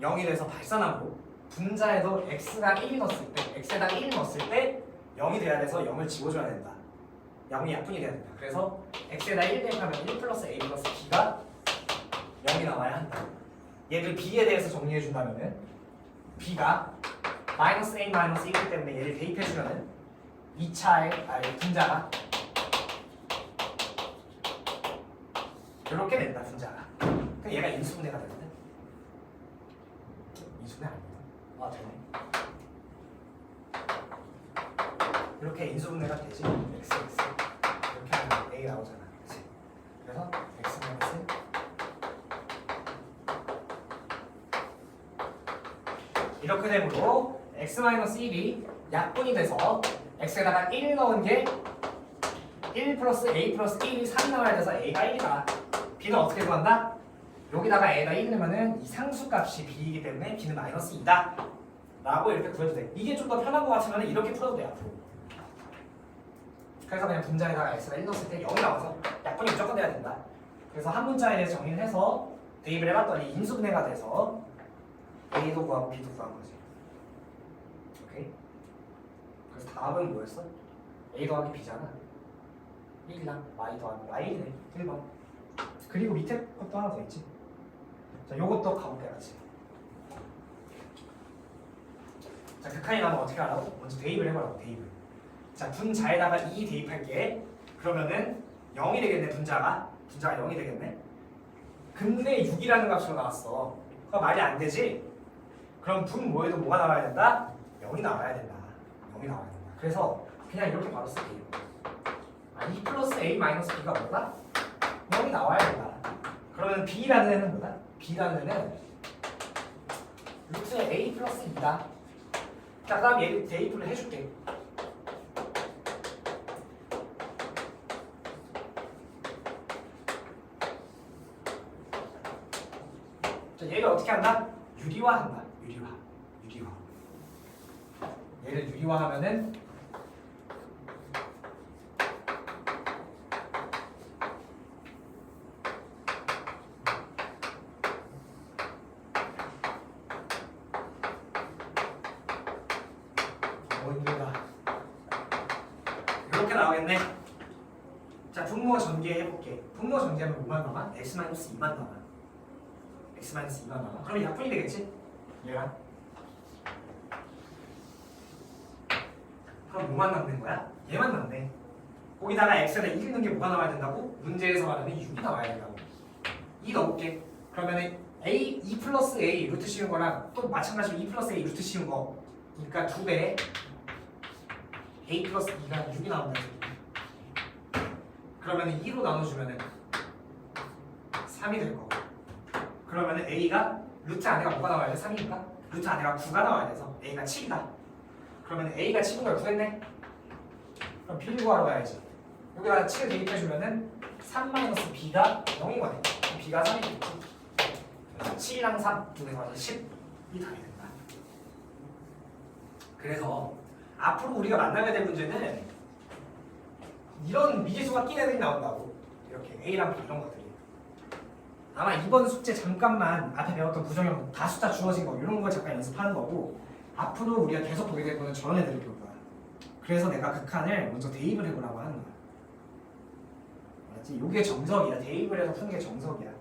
0이 돼서 발산하고 분자에도 x가 1이 넣었을 때 x에다가 1이 넣었을 때 0이 돼야 돼서 0을 지워줘야 된다. 0이 약분이 돼야 된다. 그래서 x에다 1 대입하면 1 플러스 a 플러스 b가 0이 나와야 한다. 얘를 b에 대해서 정리해 준다면은 b가 마이너스 a 마이너스 1이기 때문에 얘를 대입해 주면은 2차의 분자가 이렇게 된다. 분자가. 그럼 얘가 인수분해가 되거든. 인수분해 아닙니다. 아, 되네. 이렇게 인수분해가 되지. x 이렇게 하면 a 나오잖아. 그치? 그래서 x 마이너스 이렇게 되므로 x-1이 약분이 돼서 x에다가 1 넣은 게 1 플러스 a 플러스 1이 3이 나와야 돼서 a가 1이다. b는 어떻게 구한다? 여기다가 a가 1이 넣으면 이 상수값이 b이기 때문에 b는 마이너스 2다 라고 이렇게 구해도 돼. 이게 좀 더 편한 것 같으면 이렇게 풀어도 돼 앞으로. 그래서 그냥 분자에다가 x가 1 넣었을 때 0이 나와서 약분이 무조건 돼야 된다. 그래서 한 문자에 대해서 정리를 해서 대입을 해봤더니 인수분해가 돼서 a도 구하고 b도 구한 거지. 오케이? 그래서 답은 뭐였어? a 더하기 b잖아. 1이랑 y 더하기 y이네. 1번. 그리고 밑에 것도 하나 더 있지. 자, 요것도 가볼게 같이. 자, 극한이 나면 어떻게 하라고? 먼저 대입을 해보라고. 대입을. 자, 분자에다가 2 대입할게. 그러면은 0이 되겠네. 분자가 0이 되겠네. 근데 6이라는 값으로 나왔어. 그거 말이 안 되지? 그럼 분모에도 뭐가 나와야 된다? 0이 나와야 된다. 0이 나와야 된다. 그래서 그냥 이렇게 바로 쓸게요. 2 플러스 a 마이너스 b가 뭐다? 0이 나와야 된다. 그러면 b라는 애는 뭐다? b라는 애는 루트 a 플러스 2다. 자, 그 다음 얘를 대입을 해줄게. 자, 얘를 어떻게 한다? 유리화한다. 유리화. 얘를 유리화하면은 힘들다. 이렇게 나오겠네. 자, 분모 전개해볼게. 분모 전개하면 뭐만 남아? x-2만 남아. x-2만 남아. 그럼 약분이 되겠지? 얘랑. 그럼 뭐만 남는 거야? 얘만 남네. 거기다가 x에다 1 넣는 게 뭐가 나와야 된다고? 문제에서 말하는 6이 나와야 된다고. 2 넣을게. 그러면은 a 2 플러스 a 루트 씌운 거랑 또 마찬가지로 2 플러스 a 루트 씌운 거. 그러니까 2배 a 플러스 2가 6이 나온다. 그러면은 2로 나눠주면은 3이 될 거고. 그러면은 a가 루트 안에가 뭐가 나와야 돼? 3이니까 루트 안에가 9가 나와야 돼서 a가 7이다. 그러면 a가 7인 걸 구했네. 그럼 b를 구하러 가야지. 여기다가 7을 대입해주면은 3-b가 0인 거네. b가 3이 되겠지. 그래서 7이랑 3 중에서 10이 답이 된다. 그래서 앞으로 우리가 만나게 될 문제는 이런 미지수가 낀 애들이 나온다고. 이렇게 A랑 B 이런 것들이. 아마 이번 숙제 잠깐만 앞에 배웠던 부정형 다숫자 주어진 거 이런 거 잠깐 연습하는 거고, 앞으로 우리가 계속 보게 될 거는 저런 애들을 볼 거야. 그래서 내가 극한을 먼저 대입을 해보라고 하는 거야. 알았지? 요게 정석이야. 대입을 해서 푸는 게 정석이야.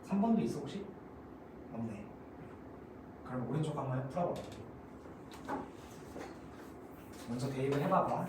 3번도 있어 혹시? 없네. 그럼 오른쪽 한번 풀어봐. 먼저 대입을 해봐봐.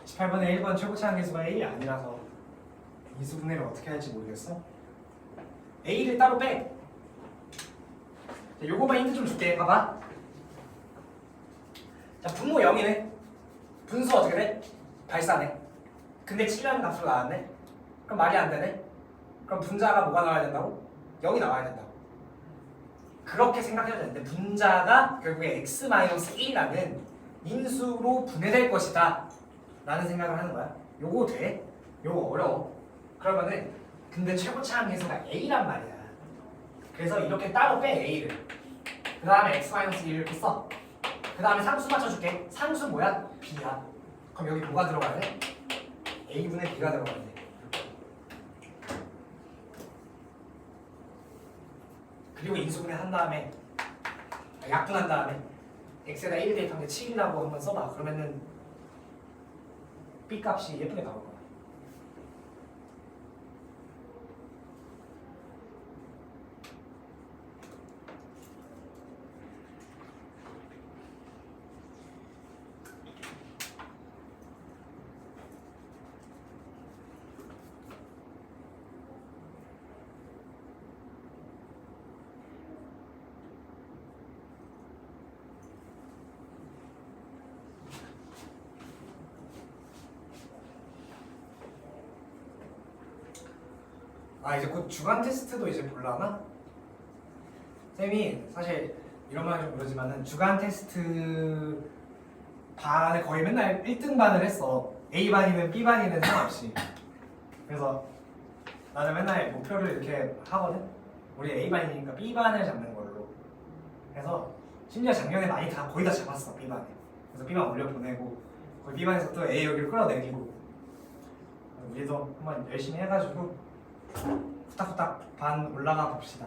자, 18번에 1번 최고차항 계수가 A이 아니라서 인수분해를 어떻게 할지 모르겠어. A를 따로 빼. 자, 요거만 힌트 좀 줄게. 봐봐. 자, 분모 0이네. 분수 어떻게 돼? 발사네. 근데 7이라는 값으로 나왔네. 그럼 말이 안 되네. 그럼 분자가 뭐가 나와야 된다고? 0이 나와야 된다고. 그렇게 생각해야 되는데 분자가 결국에 x-1이라는 인수로 분해될 것이다 라는 생각을 하는 거야. 요거 돼? 요거 어려워. 그러면은 근데 최고차항 계수가 A란 말이야. 그래서 이렇게 따로 빼 A를. 그 다음에 x-1 이렇게 써. 그 다음에 상수 맞춰줄게. 상수 뭐야? B야. 그럼 여기 뭐가 들어가야 돼? A분의 B가 들어가야 돼. 그리고 인수분해 한 다음에 약분한 다음에 x에다 1 대입한 게 7이라고 한번 써봐. 그러면은 b 값이 예쁘게 나올 거야. 아 이제 곧 주간 테스트도 이제 볼라나? 쌤이 사실 이런 말이 좀 그러지만은 주간 테스트 반을 거의 맨날 1등 반을 했어. A반이든 B반이든 상관없이. 그래서 나는 맨날 목표를 이렇게 하거든. 우리 A반이니까 B반을 잡는 걸로. 그래서 심지어 작년에 많이 다 거의 다 잡았어 B반에. 그래서 B반 올려보내고 거의 B반에서 또 A 여기를 끌어내리고. 우리도 한번 열심히 해가지고 후딱후딱 반 올라가 봅시다.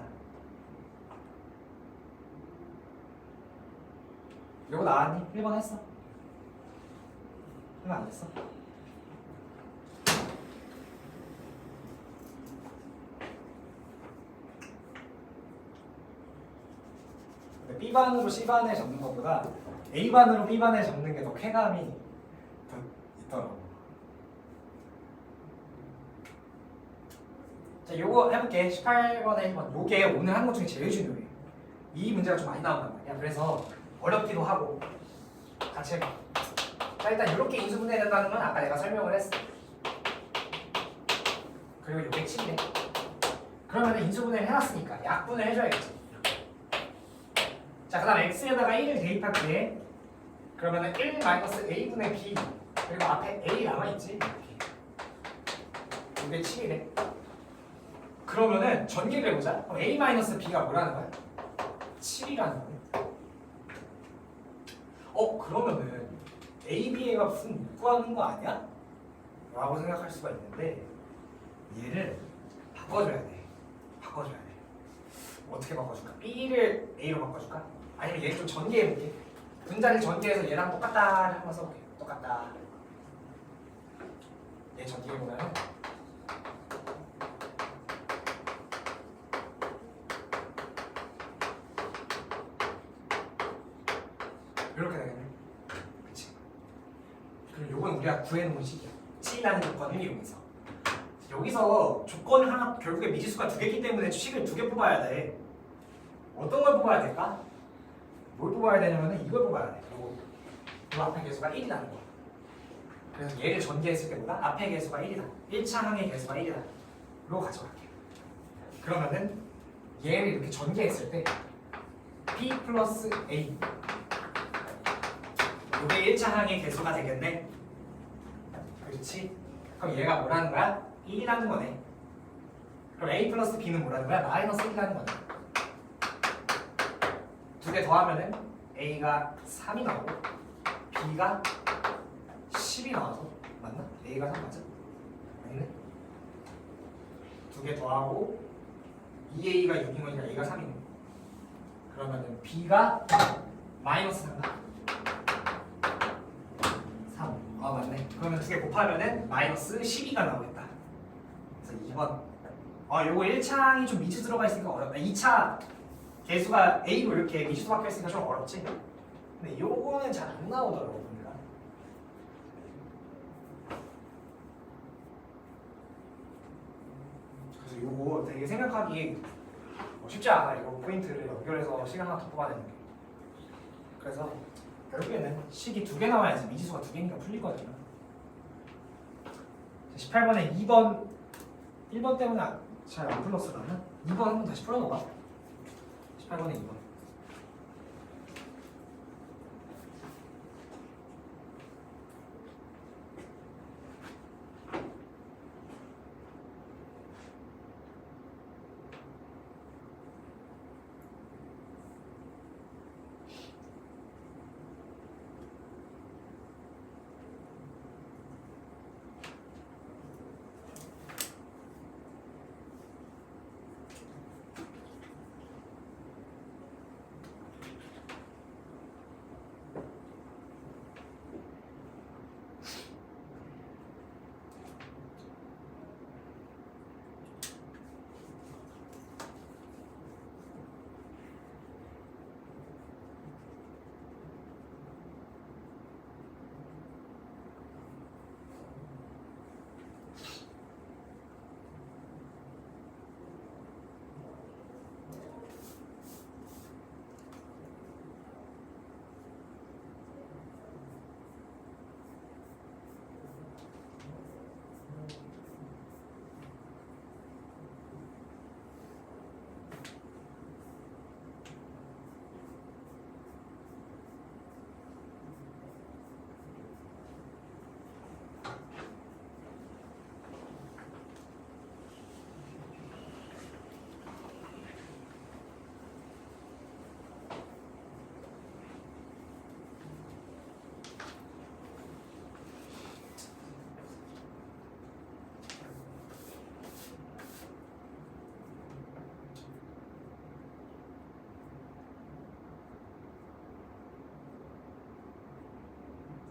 이거 나왔니? 1번 했어? 1번 안 됐어? B반으로 C반을 접는 것보다 A반으로 B반을 접는 게 더 쾌감이 더 있더라고. 자, 요거 해볼게. 18번에 1번. 요게 오늘 하는 것 중에 제일 중요해. 이 문제가 좀 많이 나온단 말이야. 그래서 어렵기도 하고 같이 해봐. 자, 일단 이렇게 인수분해된다는 건 아까 내가 설명을 했어. 그리고 요게 7이네. 그러면 인수분해를 해놨으니까 약분을 해줘야겠지. 자, 그 다음 x에다가 1을 대입할 때 그러면은 1-a분의 b 그리고 앞에 a 남아있지. 이렇게. 이게 7이네. 그러면은 전개를 해보자. 그럼 a-b가 뭐라는 거야? 7이라는 거네. 그러면은 A, B, A가 무슨 못 구하는 거 아니야? 라고 생각할 수가 있는데 얘를 바꿔줘야 돼. 바꿔줘야 돼. 어떻게 바꿔줄까? B를 A로 바꿔줄까? 아니면 얘를 좀 전개해볼게. 분자를 전개해서 얘랑 똑같다를 한번 써볼게. 똑같다. 얘 전개해보면 이렇게 되겠네. 그치? 그럼 요건 우리가 구해놓은 식이야. 7이라는 조건을 이용해서. 여기서 조건 하나, 결국에 미지수가 두 개이기 때문에 식을 두 개 뽑아야 돼. 어떤 걸 뽑아야 될까? 뭘 뽑아야 되냐면 이걸 뽑아야 돼. 요 앞에 개수가 1이라는 거. 그래서 얘를 전개했을 때보다 앞에 개수가 1이다. 1차 항의 개수가 1이다. 로 가져갈게. 그러면은 얘를 이렇게 전개했을 때 P 플러스 A 이게 1차 항의 개수가 되겠네. 그렇지? 그럼 얘가 뭐라는 거야? 1이라는 거네. 그럼 A 플러스 B는 뭐라는 거야? 마이너스 1이라는 거네. 두 개 더하면은 A가 3이 나오고 B가 10이 나와서 맞나? A가 3 맞아? 아니네? 두 개 더하고 2A가 6인 거니까 A가 3이네. 그러면은 B가 마이너스 3가? 3. 맞네. 그러면 두 개 곱하면은 마이너스 12가 나오겠다. 그래서 2번. 요거 1차항이 좀 미지 들어가 있으니까 어렵다. 2차 개수가 A로 이렇게 미지수 박혀 있으니까 좀 어렵지? 근데 요거는 잘 안 나오더라고 보니까. 그래서 요거 되게 생각하기 쉽지 않아. 이거 포인트를 연결해서 시간 하나 더 뽑아내는 게. 그래서 결국에는 식이 두 개 나와야지 미지수가 두 개니까 풀리거든요. 18번에 2번 1번 때문에 잘 안 풀렸어 나는. 2번 한번 다시 풀어놓아. 18번에 2번.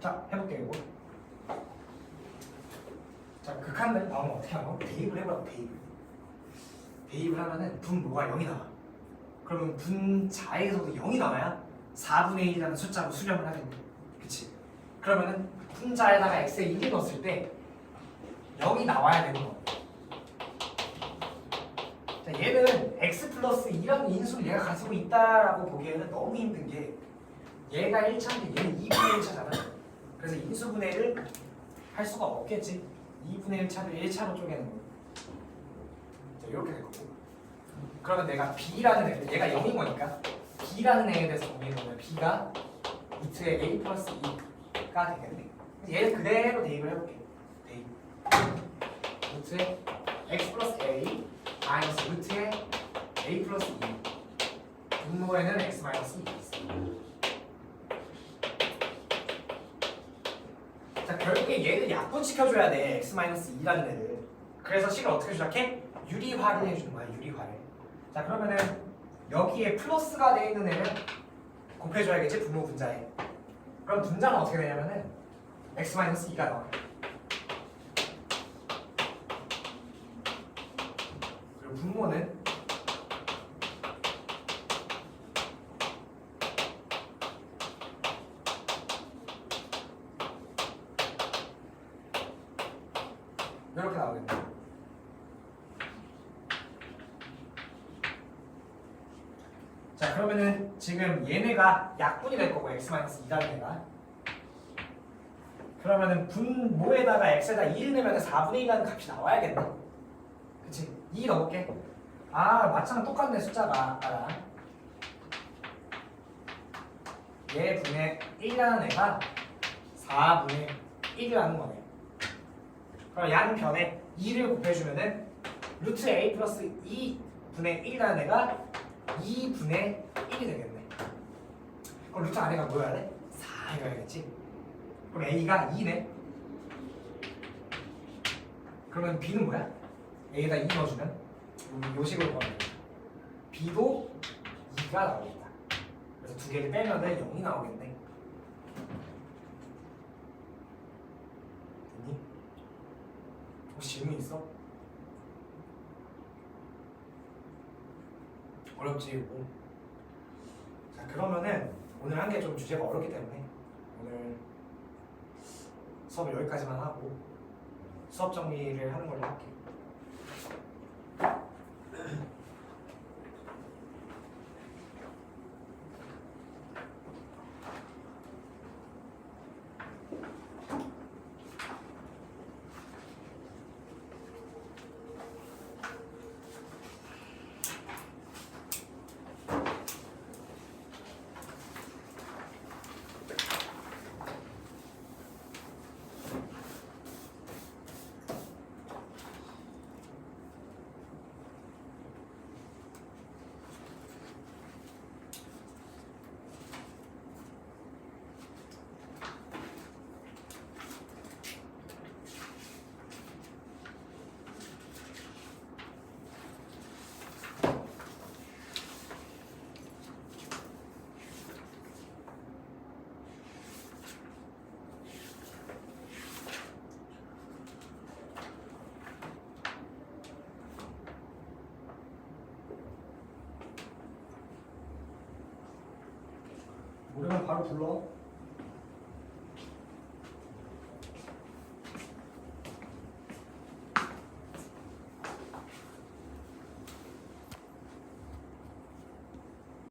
자, 해볼게요, 이거. 자, 극한들 나오면 어떻게 하노? 대입을 해보라고, 대입을. 대입을 하면은 분모가 0이 나와. 그러면 분자에서도 0이 나와야 4분의 1이라는 숫자로 수렴을 하겠네. 그치? 그러면은 분자에다가 x에 1을 넣었을 때 0이 나와야 되는 거. 자, 얘는 x 플러스 2라는 인수를 얘가 가지고 있다라고 보기에는 너무 힘든 게 얘가 1차인데 얘는 2분의 1차잖아. 그래서 인수분해를 할 수가 없겠지. 2분의 1차를 1차로 쪼개는 거. 자, 이렇게 될 거고. 그러면 내가 B라는 애, 얘가 0인 거니까 B라는 애에 대해서 정리해보면 B가 루트의 A 플러스 2가 되겠네. 얘를 그대로 대입을 해볼게. 대입. 루트의 X 플러스 A 마이너스 루트의 A 플러스 2. 분모에는 x-2가 있어. 자, 결국에 얘를 약분시켜줘야 돼. x-2라는 애를. 그래서 식을 어떻게 조작해? 유리화를 해주는 거야. 유리화를. 자, 그러면은 여기에 플러스가 돼 있는 애는 곱해줘야겠지. 분모 분자에. 그럼 분자는 어떻게 되냐면은 x-2가 나와. 그리고 분모는 이렇게 나오겠네. 자, 그러면은 지금 얘네가 약분이 될 거고 x-2라는 애가. 그러면은 분모에다가 x에다 2를 내면 4분의 1이라는 값이 나와야겠네. 그치? 2 넣어볼게. 아, 마찬가지 똑같네 숫자가 아까랑. 얘 분의 1이라는 애가 4분의 1이라는 거네. 그럼 양변에 2를 곱해주면은 루트 a 플러스 2분의 1이라는 애가 2분의 1이 되겠네. 그럼 루트 안에가 뭐여야 돼? 4여야겠지. 그럼 a가 2네. 그러면 b는 뭐야? a에다 2 넣어주면 요 식으로 가면 b도 2가 나오겠다. 그래서 두 개를 빼면은 0이 나오겠네. 됐니? 혹시 질문 있어? 어렵지 이거. 자, 그러면은 오늘 한 게 좀 주제가 어렵기 때문에 오늘 수업을 여기까지만 하고 수업 정리를 하는 걸로 할게. 모르면 바로 불러.